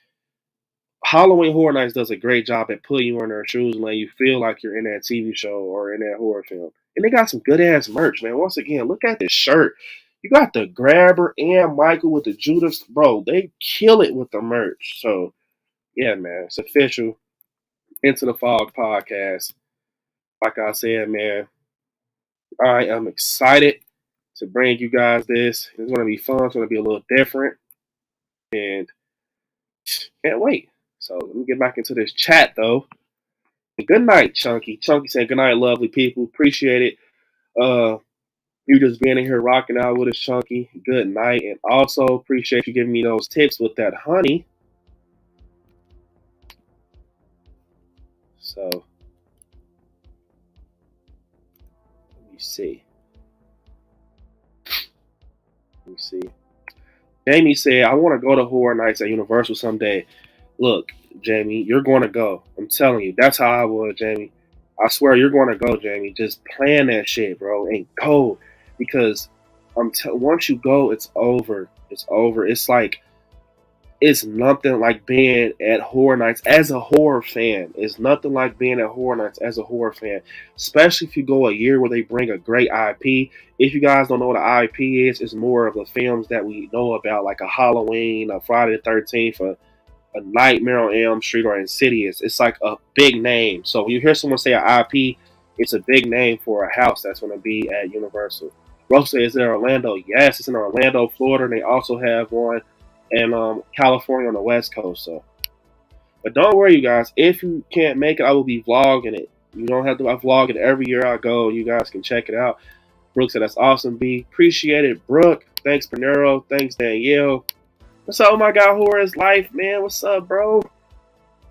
Halloween Horror Nights does a great job at putting you in their shoes and letting you feel like you're in that TV show or in that horror film. And they got some good ass merch, man. Once again, look at this shirt. You got the Grabber and Michael with the Judas. Bro, they kill it with the merch. So, yeah, man, it's official. Into the Fog podcast. Like I said, man, I am excited to bring you guys this. It's going to be fun. It's going to be a little different. And can't wait. So, let me get back into this chat, though. Good night, Chunky. Chunky said, good night, lovely people. Appreciate it. You just being in here rocking out with us, Chunky. Good night. And also appreciate you giving me those tips with that honey. So, let me see. Jamie said, I want to go to Horror Nights at Universal someday. Look, Jamie, you're going to go. I'm telling you. That's how I was, Jamie. I swear you're going to go, Jamie. Just plan that shit, bro, and go. Because once you go, it's over. It's over. It's like, it's nothing like being at Horror Nights as a horror fan. It's nothing like being at Horror Nights as a horror fan. Especially if you go a year where they bring a great IP. If you guys don't know what an IP is, it's more of the films that we know about, like a Halloween, a Friday the 13th, a Nightmare on Elm Street, or Insidious. It's like a big name. So when you hear someone say an IP, it's a big name for a house that's going to be at Universal. Rosa is in Orlando. Yes, it's in Orlando, Florida. And they also have one in California on the West Coast. So, but don't worry, you guys. If you can't make it, I will be vlogging it. You don't have to. I vlog it every year I go. You guys can check it out. Brooke said that's awesome. B, appreciate it, Brooke. Thanks, Panero. Thanks, Danielle. What's up, my guy? Horror's Life, man. What's up, bro?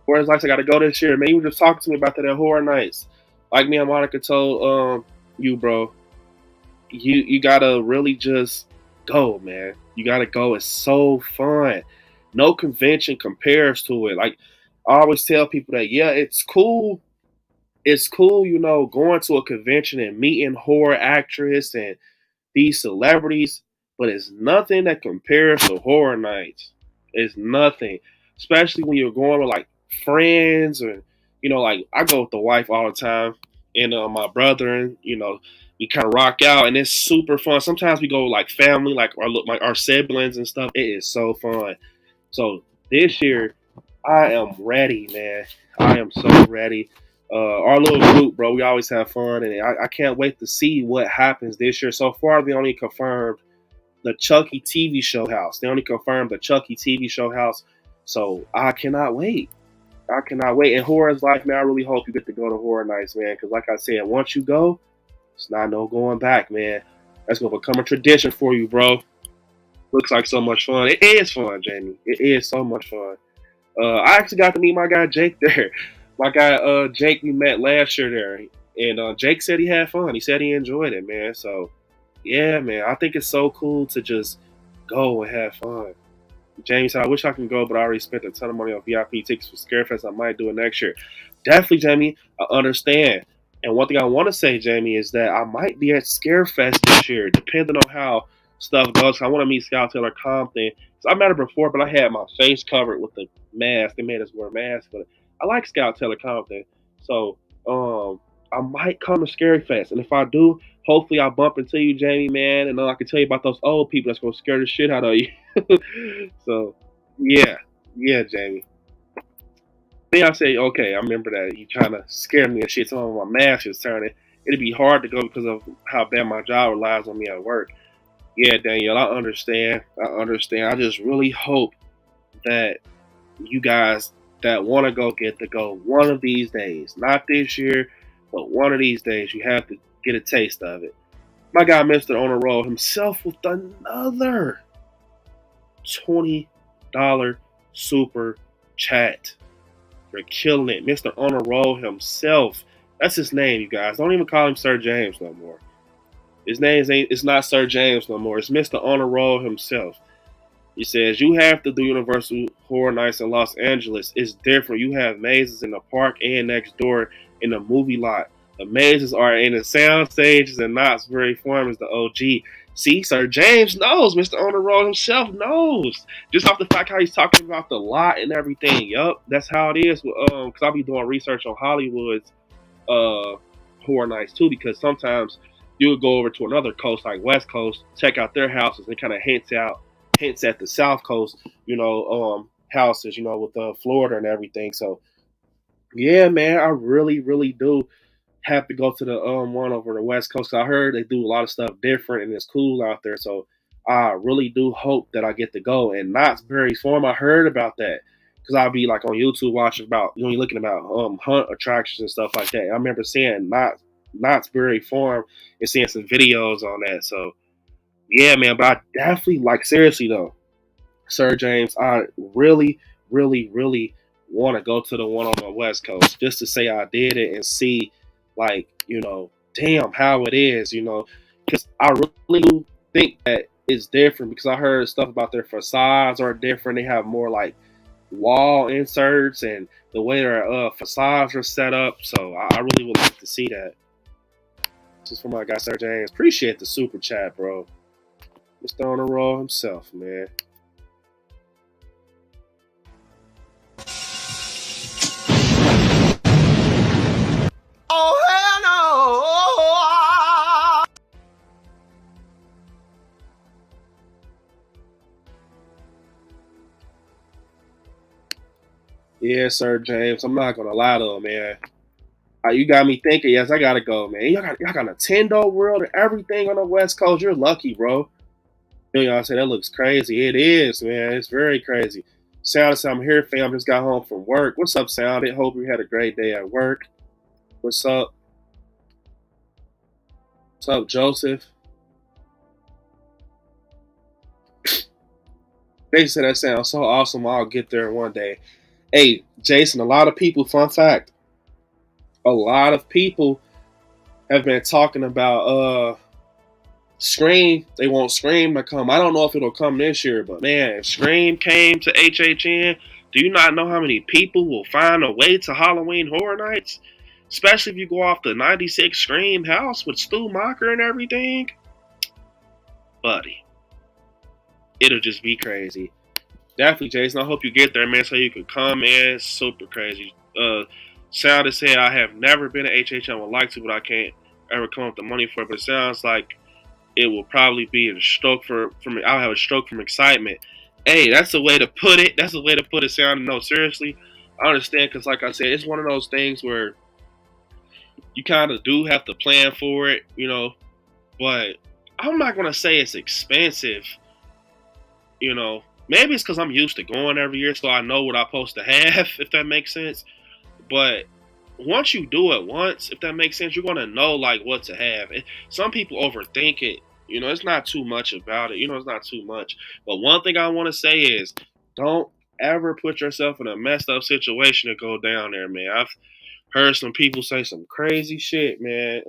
Horror's Life. I got to go this year, man. You were just talking to me about that at Horror Nights. Like me and Monica told you, bro. You gotta really just go, man. You gotta go. It's so fun. No convention compares to it. Like I always tell people that, yeah, it's cool. It's cool, going to a convention and meeting horror actors and these celebrities, but it's nothing that compares to Horror Nights. It's nothing, especially when you're going with like friends or like I go with the wife all the time and my brother, and we kind of rock out and it's super fun. Sometimes we go with like family, like our siblings and stuff. It is so fun. So this year, I am ready, man. I am so ready. Our little group, bro, we always have fun, and I can't wait to see what happens this year. So far, they only confirmed the Chucky TV show house. They only confirmed the Chucky TV show house. So I cannot wait. I cannot wait. And Horror's Life, man, I really hope you get to go to Horror Nights, man, because like I said, once you go, it's not no going back, man. That's going to become a tradition for you, bro. Looks like so much fun. It is fun, Jamie. It is so much fun. I actually got to meet my guy Jake there. My guy Jake, we met last year there. And Jake said he had fun. He said he enjoyed it, man. So, yeah, man. I think it's so cool to just go and have fun. Jamie said, I wish I could go, but I already spent a ton of money on VIP tickets for Scarefest. I might do it next year. Definitely, Jamie. I understand. And one thing I want to say, Jamie, is that I might be at Scarefest this year, depending on how stuff goes. I want to meet Scout Taylor Compton. So I met her before, but I had my face covered with the mask. They made us wear masks. But I like Scout Taylor Compton. So I might come to Scarefest. And if I do, hopefully I'll bump into you, Jamie, man. And then I can tell you about those old people that's going to scare the shit out of you. So, yeah. Yeah, Jamie. Then I say, okay, I remember that you trying to scare me and shit. Some of my mask is turning. It'd be hard to go because of how bad my job relies on me at work. Yeah, Danielle, I understand. I just really hope that you guys that want to go get to go one of these days. Not this year, but one of these days. You have to get a taste of it. My guy, Mr. On a Roll himself, with another $20 super chat. You're killing it. Mr. On a Roll himself. That's his name, you guys. Don't even call him Sir James no more. His name it's not Sir James no more. It's Mr. On a Roll himself. He says, you have to do Universal Horror Nights in Los Angeles. It's different. You have mazes in the park and next door in the movie lot. The mazes are in the sound stages and Knott's Berry Farm is the OG. See, Sir James knows. Mr. On the Roll himself knows. Just off the fact how he's talking about the lot and everything. Yup, that's how it is. Because I'll be doing research on Hollywood's Horror Nights too, because sometimes you would go over to another coast like West Coast, check out their houses, and kind of hints at the South Coast, houses, with Florida and everything. So, yeah, man, I really, really do have to go to the one over the West Coast. I heard they do a lot of stuff different and it's cool out there. So, I really do hope that I get to go. And Knott's Berry Farm, I heard about that because I'll be like on YouTube watching about, you're looking about hunt attractions and stuff like that. I remember seeing Knott's Berry Farm and seeing some videos on that. So, yeah, man, but I definitely, seriously though, Sir James, I really, really, really want to go to the one on the West Coast just to say I did it and see, damn, how it is, because I really do think that it's different because I heard stuff about their facades are different. They have more wall inserts and the way their facades are set up. So I really would like to see that. This is from my guy, Sir James. Appreciate the super chat, bro. Mr. On a Roll himself, man. Oh, hell no! Yeah, Sir James. I'm not gonna lie though, man. You got me thinking. Yes, I gotta go, man. Y'all got Nintendo World and everything on the West Coast. You're lucky, bro. Y'all say that looks crazy. It is, man. It's very crazy. Sound, I'm here, fam. Just got home from work. What's up, Sound? Hope you had a great day at work. What's up? What's up, Joseph? They said that sounds so awesome. I'll get there one day. Hey, Jason, a lot of people, fun fact, a lot of people have been talking about Scream. They want Scream to come. I don't know if it'll come this year, but man, if Scream came to HHN, do you not know how many people will find a way to Halloween Horror Nights? Especially if you go off the 96 Scream house with Stu Macher and everything. Buddy, it'll just be crazy. Definitely, Jason. I hope you get there, man, so you can come in. Super crazy. Sound has said, I have never been to HHN. I would like to, but I can't ever come up with the money for it. But it sounds like it will probably be a stroke I'll have a stroke from excitement. Hey, that's the way to put it. That's the way to put it, Sound. No, seriously. I understand because, like I said, it's one of those things where you kind of do have to plan for it, But I'm not going to say it's expensive, Maybe it's because I'm used to going every year, so I know what I'm supposed to have, if that makes sense. But once you do it once, if that makes sense, you're going to know, what to have. Some people overthink it. It's not too much about it. It's not too much. But one thing I want to say is don't ever put yourself in a messed up situation to go down there, man. I've heard some people say some crazy shit, man.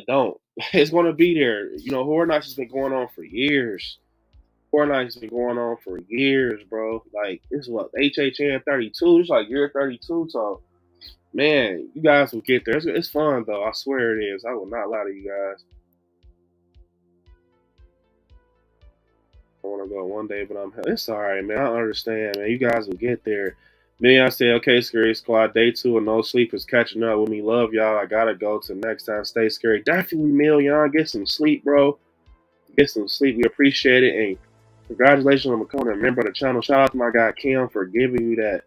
Don't. It's going to be there. Horror Nights has been going on for years. Horror Nights has been going on for years, bro. This is what, HHN 32? It's year 32, so, man, you guys will get there. It's fun, though. I swear it is. I will not lie to you guys. I want to go one day, but it's all right, man. I understand, man. You guys will get there. Then I said, okay, Scary Squad, day 2 and no sleep is catching up with me. Love y'all. I got to go to next time. Stay scary. Definitely, Million. Get some sleep, bro. Get some sleep. We appreciate it, and congratulations on becoming a member of the channel. Shout out to my guy Kim for giving you that.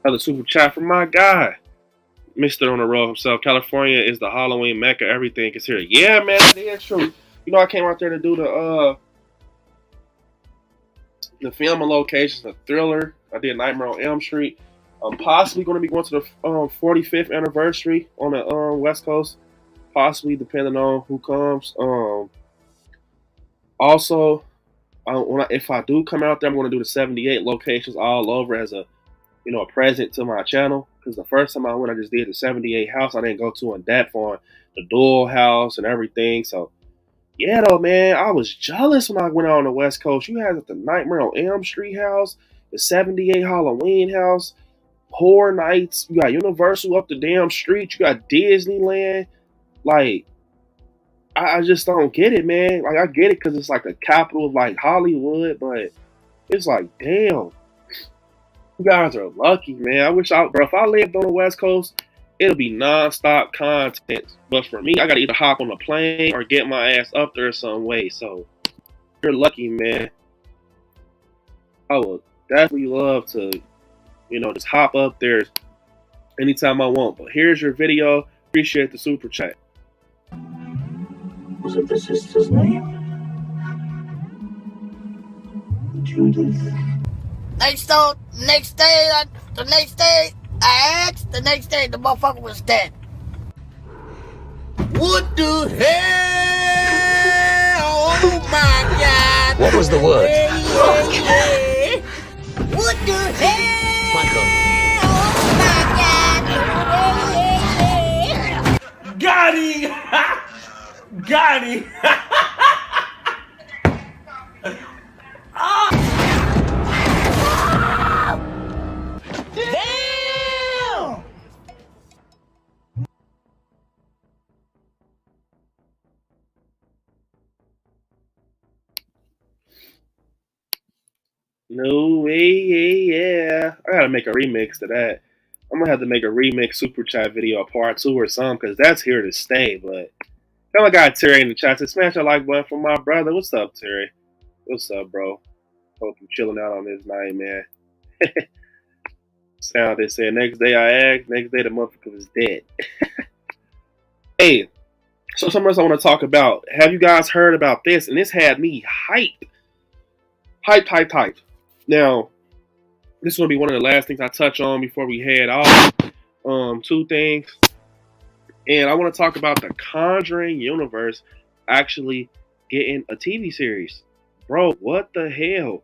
Another super chat from my guy, Mr. On the Road himself. California is the Halloween Mecca. Everything is here. Yeah, man, that is true. I came out there to do the film locations, the Thriller. I did Nightmare on Elm Street. I'm possibly going to be going to the 45th anniversary on the West Coast, possibly depending on who comes. Also, if I do come out there, I'm going to do the 78 locations all over as a a present to my channel. Because the first time I went, I just did the 78 house. I didn't go too in depth on the dual house and everything. So yeah, though, man, I was jealous when I went out on the West Coast. You had the Nightmare on Elm Street house, the 78 Halloween house, Horror Nights. You got Universal up the damn street. You got Disneyland. Like, I just don't get it, man. Like, I get it because it's like the capital of like Hollywood, but it's like, damn, you guys are lucky, man. I wish bro, if I lived on the West Coast, it'll be nonstop content. But for me, I gotta either hop on a plane or get my ass up there some way. So you're lucky, man. I would definitely love to, just hop up there anytime I want. But here's your video. Appreciate the super chat. Was it the sister's name? Judith. Next day, I asked, the next day the motherfucker was dead. What the hell? Oh my God. What was the word? Yeah. What the hell? Michael. Oh my God. Got him! Got him! Damn! No way, yeah. I gotta make a remix to that. I'm gonna have to make a remix super chat video, part 2 or something, because that's here to stay. But I got Terry in the chat. Said, smash that like button for my brother. What's up, Terry? What's up, bro? Hope you chilling out on this night, man. Sound they said next day I asked, next day the motherfucker was dead. Hey, so something else I want to talk about. Have you guys heard about this? And this had me hyped. Hyped. Now, this is gonna be one of the last things I touch on before we head off. 2 things. And I want to talk about the Conjuring universe actually getting a TV series. Bro, what the hell?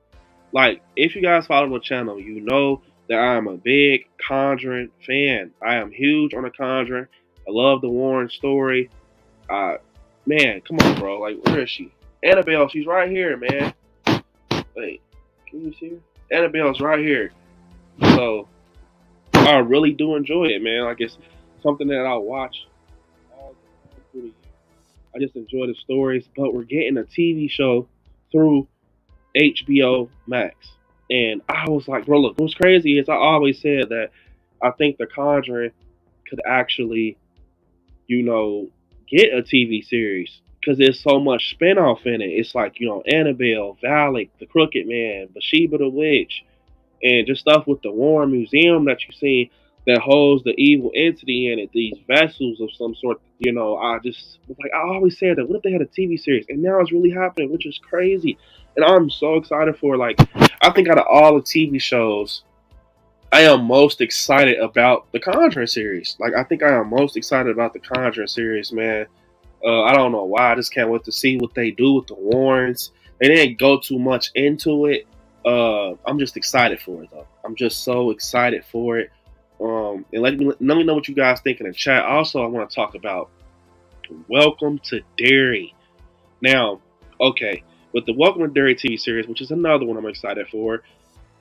Like, if you guys follow the channel, you know that I am a big Conjuring fan. I am huge on the Conjuring. I love the Warren story. Man, come on, bro. Like, where is she? Annabelle, she's right here, man. Wait, can you see her? Annabelle's right here. So, I really do enjoy it, man. Like, it's something that I'll watch all through the year. I just enjoy the stories, but we're getting a TV show through HBO Max. And I was like, bro, look, what's crazy is I always said that I think The Conjuring could actually, get a TV series because there's so much spinoff in it. It's like, Annabelle, Valak, the Crooked Man, Bathsheba the Witch, and just stuff with the Warren Museum that you see that holds the evil entity in it, these vessels of some sort. I just was like, I always said that, what if they had a TV series? And now it's really happening, which is crazy. And I'm so excited for it. Like, I think out of all the TV shows, I am most excited about the Conjuring series. Like, I think I am most excited about the Conjuring series, man. I don't know why. I just can't wait to see what they do with the Warrens. They didn't go too much into it. I'm just excited for it, though. I'm just so excited for it. And let me know what you guys think in the chat. Also, I want to talk about Welcome to Derry. Now, okay, with the Welcome to Derry TV series, which is another one I'm excited for,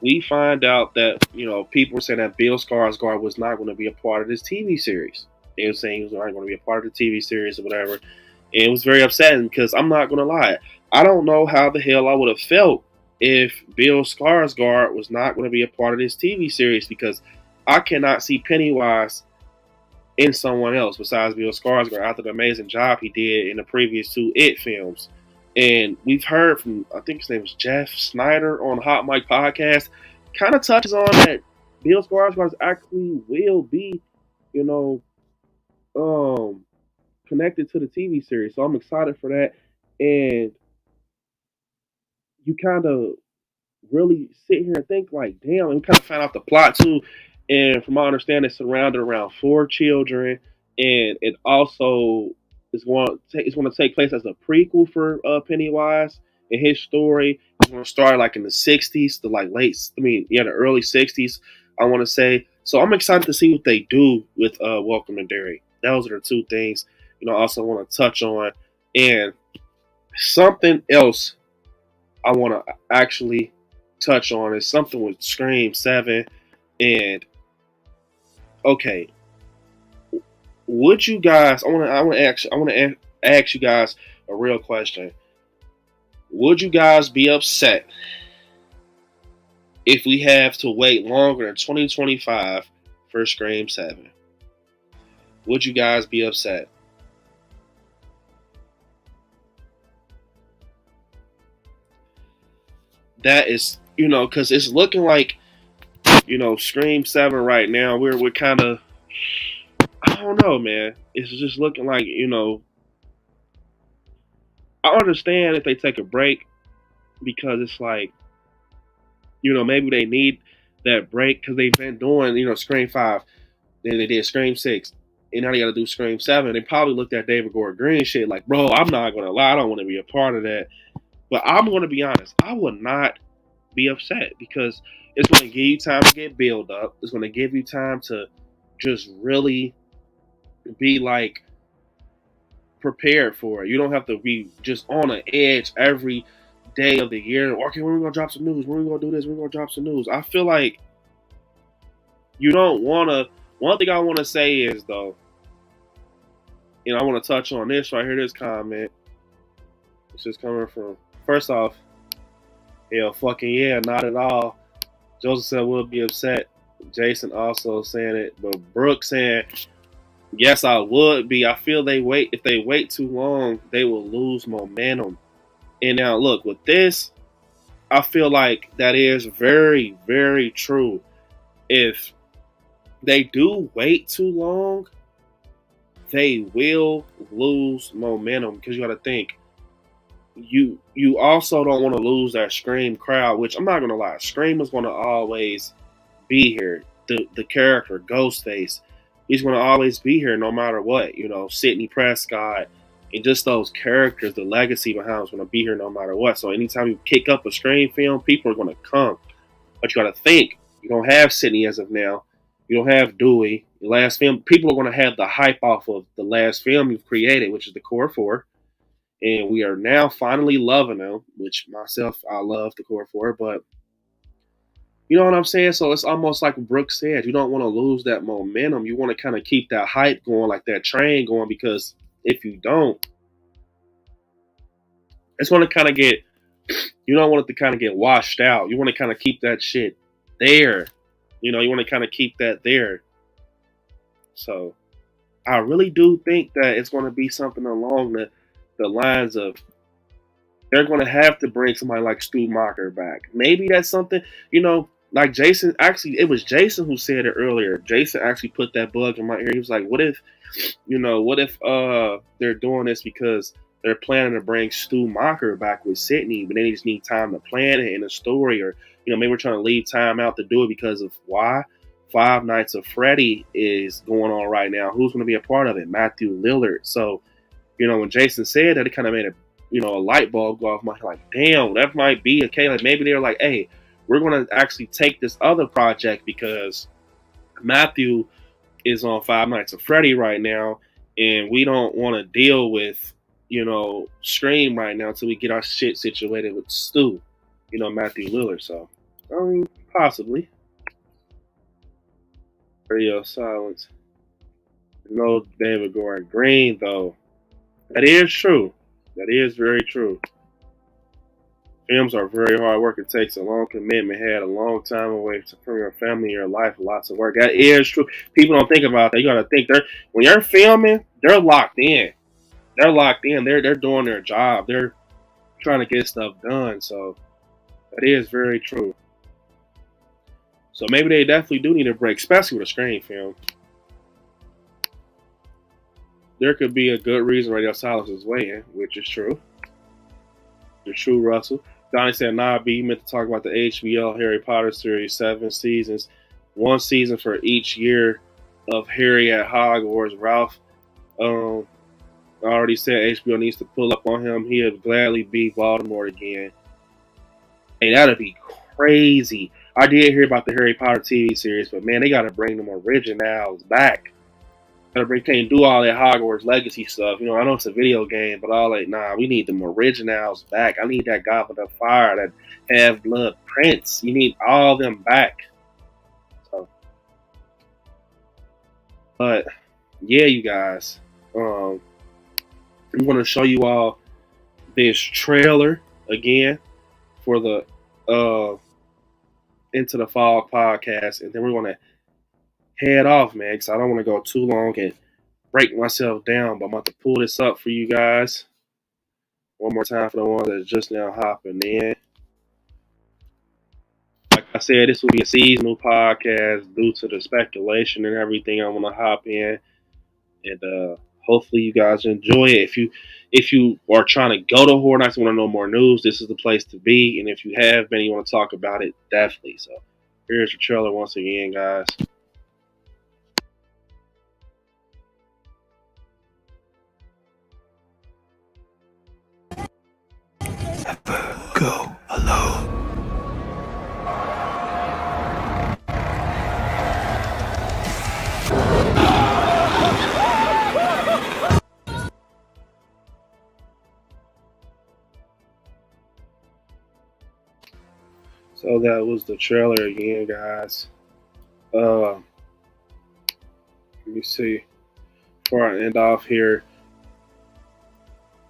we find out that, people were saying that Bill Skarsgård was not going to be a part of this TV series. They were saying he was not going to be a part of the TV series or whatever. And it was very upsetting because I'm not going to lie. I don't know how the hell I would have felt if Bill Skarsgård was not going to be a part of this TV series, because I cannot see Pennywise in someone else besides Bill Skarsgård after the amazing job he did in the previous 2 It films. And we've heard from, I think his name is Jeff Snyder on Hot Mic Podcast, kind of touches on that Bill Skarsgård actually will be, connected to the TV series. So I'm excited for that. And you kind of really sit here and think like, damn, and we kind of found out the plot too And from my understanding, it's surrounded around 4 children, and it also is going to take place as a prequel for Pennywise and his story. It's going to start like in the '60s, the early '60s. I want to say. So I'm excited to see what they do with Welcome to Derry. Those are the two things I also want to touch on, and something else I want to actually touch on is something with Scream 7. And okay, would you guys? I want to ask you guys a real question. Would you guys be upset if we have to wait longer than 2025 for Scream 7? Would you guys be upset? That is, because it's looking like, Scream 7 right now. We're kind of, I don't know, man. It's just looking like, I understand if they take a break because it's like, maybe they need that break because they've been doing, Scream 5, then they did Scream 6, and now they got to do Scream 7. They probably looked at David Gordon Green shit like, bro, I'm not going to lie. I don't want to be a part of that. But I'm going to be honest. I would not be upset because it's going to give you time to get build up. It's going to give you time to just really be like prepared for it. You don't have to be just on the edge every day of the year. Okay, when are we going to drop some news? When are we going to do this? When are we going to drop some news? I feel like you don't want to. One thing I want to say is, though, I want to touch on this right here, this comment. It's just coming from, first off, hell fucking yeah, not at all. Joseph said we'll be upset. Jason also saying it. But Brooke saying, yes, I would be. I feel if they wait too long, they will lose momentum. And now look, with this, I feel like that is very, very true. If they do wait too long, they will lose momentum because you got to think. You also don't want to lose that Scream crowd, which I'm not gonna lie, Scream is gonna always be here. The character Ghostface, he's gonna always be here no matter what. Sidney Prescott and just those characters, the legacy behind is gonna be here no matter what. So anytime you kick up a Scream film, people are gonna come. But you gotta think, you don't have Sidney as of now. You don't have Dewey. The last film, people are gonna have the hype off of the last film you've created, which is the Core 4. And we are now finally loving them, which myself, I love the Core 4, but you know what I'm saying? So it's almost like Brooke said, you don't want to lose that momentum. You want to kind of keep that hype going, like that train going, because if you don't, it's going to kind of get, you don't want it to kind of get washed out. You want to kind of keep that shit there. You want to kind of keep that there. So I really do think that it's going to be something along the lines of they're going to have to bring somebody like Stu Macher back. Maybe that's something, like Jason, actually, it was Jason who said it earlier. Jason actually put that bug in my ear. He was like, what if they're doing this because they're planning to bring Stu Macher back with Sidney, but they just need time to plan it in a story, or, maybe we're trying to leave time out to do it because of why? Five Nights of Freddy is going on right now. Who's going to be a part of it? Matthew Lillard. So, when Jason said that, it kind of made a light bulb go off my head. Like, damn, that might be okay. Like, maybe they're like, hey, we're going to actually take this other project because Matthew is on Five Nights of Freddy right now, and we don't want to deal with, Scream right now until we get our shit situated with Stu, Matthew Lillard. So, possibly. Radio silence. No David Gordon Green, though. That is true. That is very true. Films are very hard work. It takes a long commitment. Had a long time away from your family, your life, lots of work. That is true. People don't think about that. You got to think when you're filming, they're locked in. They're locked in. They're doing their job. They're trying to get stuff done. So that is very true. So maybe they definitely do need a break, especially with a Scream film. There could be a good reason Radio Silence is waiting, which is true. It's true, Russell. Donnie said, nah, B, you meant to talk about the HBO Harry Potter series, 7 seasons. one season for each year of Harry at Hogwarts. Ralph, I already said HBO needs to pull up on him. He'll gladly be Voldemort again. Hey, that'd be crazy. I did hear about the Harry Potter TV series, but man, they gotta bring them originals back. Can't do all that Hogwarts Legacy stuff. You know, I know it's a video game, but all like, nah, we need them originals back. I need that Goblet of Fire, that Half-Blood Prince. You need all them back. So, but yeah, you guys, I'm gonna show you all this trailer again for the Into the Fog podcast, and then we're gonna head off, man, because I don't want to go too long and break myself down. But I'm about to pull this up for you guys one more time for the ones that are just now hopping in. Like I said, this will be a seasonal podcast due to the speculation and everything. I'm gonna hop in, and hopefully you guys enjoy it. If you are trying to go to Horror Nights and want to know more news, this is the place to be. And if you have been, you want to talk about it, definitely. So here's the trailer once again, guys. Go alone. So that was the trailer again, guys. Let me see. Before I end off here,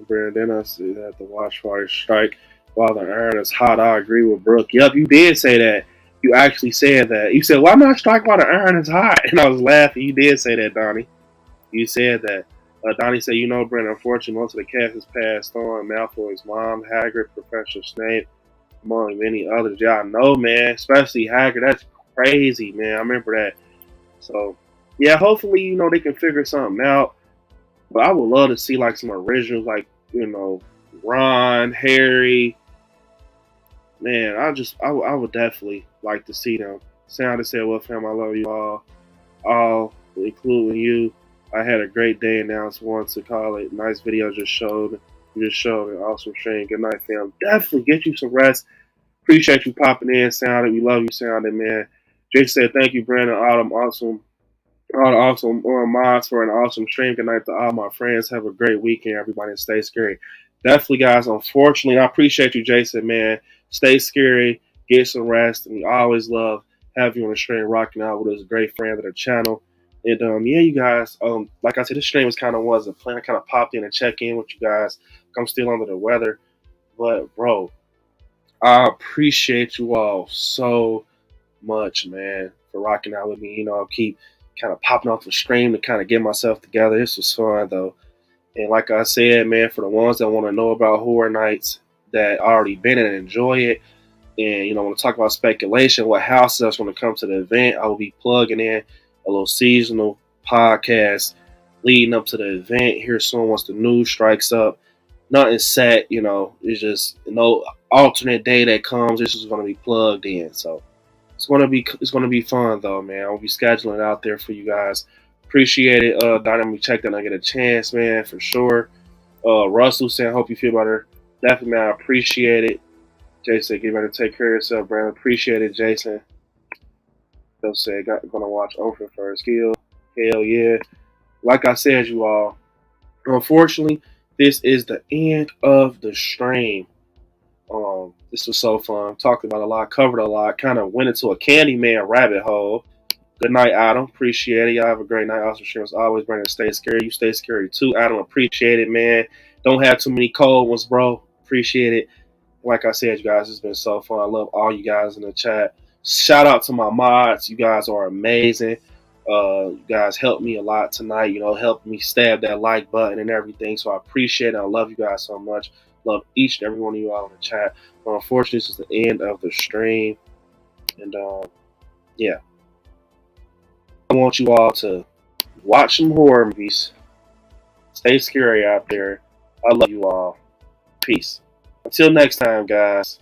Brandon, I see that the watchfire strike while the iron is hot. I agree with Brooke. Yep, you did say that. You actually said that. You said, "Why not strike while the iron is hot?" And I was laughing. You did say that, Donnie. You said that. Donnie said, "You know, Brandon, unfortunately, most of the cast has passed on. Malfoy's mom, Hagrid, Professor Snape, among many others." Yeah, I know, man. Especially Hagrid. That's crazy, man. I remember that. So, yeah, hopefully, you know, they can figure something out. But I would love to see, like, some originals, like, you know, Ron, Harry. Man, I would definitely like to see them. Sound said, "Well, fam, I love you all, including you. I had a great day, announced once to call it. Nice video just showed an awesome stream. Good night, fam. Definitely get you some rest. Appreciate you popping in, Sounded. We love you, Sounded, man." Jake said, "Thank you, Brandon. All the awesome mods for an awesome stream. Good night to all my friends. Have a great weekend, everybody, and stay scary." Definitely, guys. Unfortunately, I appreciate you, Jason, man. Stay scary, get some rest, and we always love having you on the stream, rocking out with us, great friend of the channel. And yeah, you guys. Like I said, this stream was a plan. I kind of popped in and check in with you guys. I'm still under the weather, but bro, I appreciate you all so much, man, for rocking out with me. You know, I'll keep kind of popping off the stream to kind of get myself together. This was fun, though. And like I said, man, for the ones that want to know about Horror Nights that already been in and enjoy it, and, you know, want to talk about speculation, what house us when it comes to the event, I will be plugging in a little seasonal podcast leading up to the event here soon once the news strikes up. Nothing set, you know, it's just no alternate day that comes. This is going to be plugged in. So it's going to be fun, though, man. I'll be scheduling it out there for you guys. Appreciate it. Dynamic check that I get a chance, man, for sure. Russell saying, "Hope you feel better." Definitely, man. I appreciate it. Jason, get ready to take care of yourself, Brandon. Appreciate it, Jason. They'll say, "Gonna watch Oprah first kill." Hell yeah. Like I said, you all, unfortunately, this is the end of the stream. This was so fun. Talked about a lot, covered a lot, kind of went into a Candyman rabbit hole. Good night, Adam. Appreciate it. Y'all have a great night. Awesome stream as always. Brandon, stay scary. You stay scary too, Adam. Appreciate it, man. Don't have too many cold ones, bro. Appreciate it. Like I said, you guys, it's been so fun. I love all you guys in the chat. Shout out to my mods. You guys are amazing. You guys helped me a lot tonight. You know, helped me stab that like button and everything. So I appreciate it. I love you guys so much. Love each and every one of you all in the chat. But unfortunately, this is the end of the stream. And yeah. I want you all to watch some horror movies. Stay scary out there. I love you all. Peace. Until next time, guys.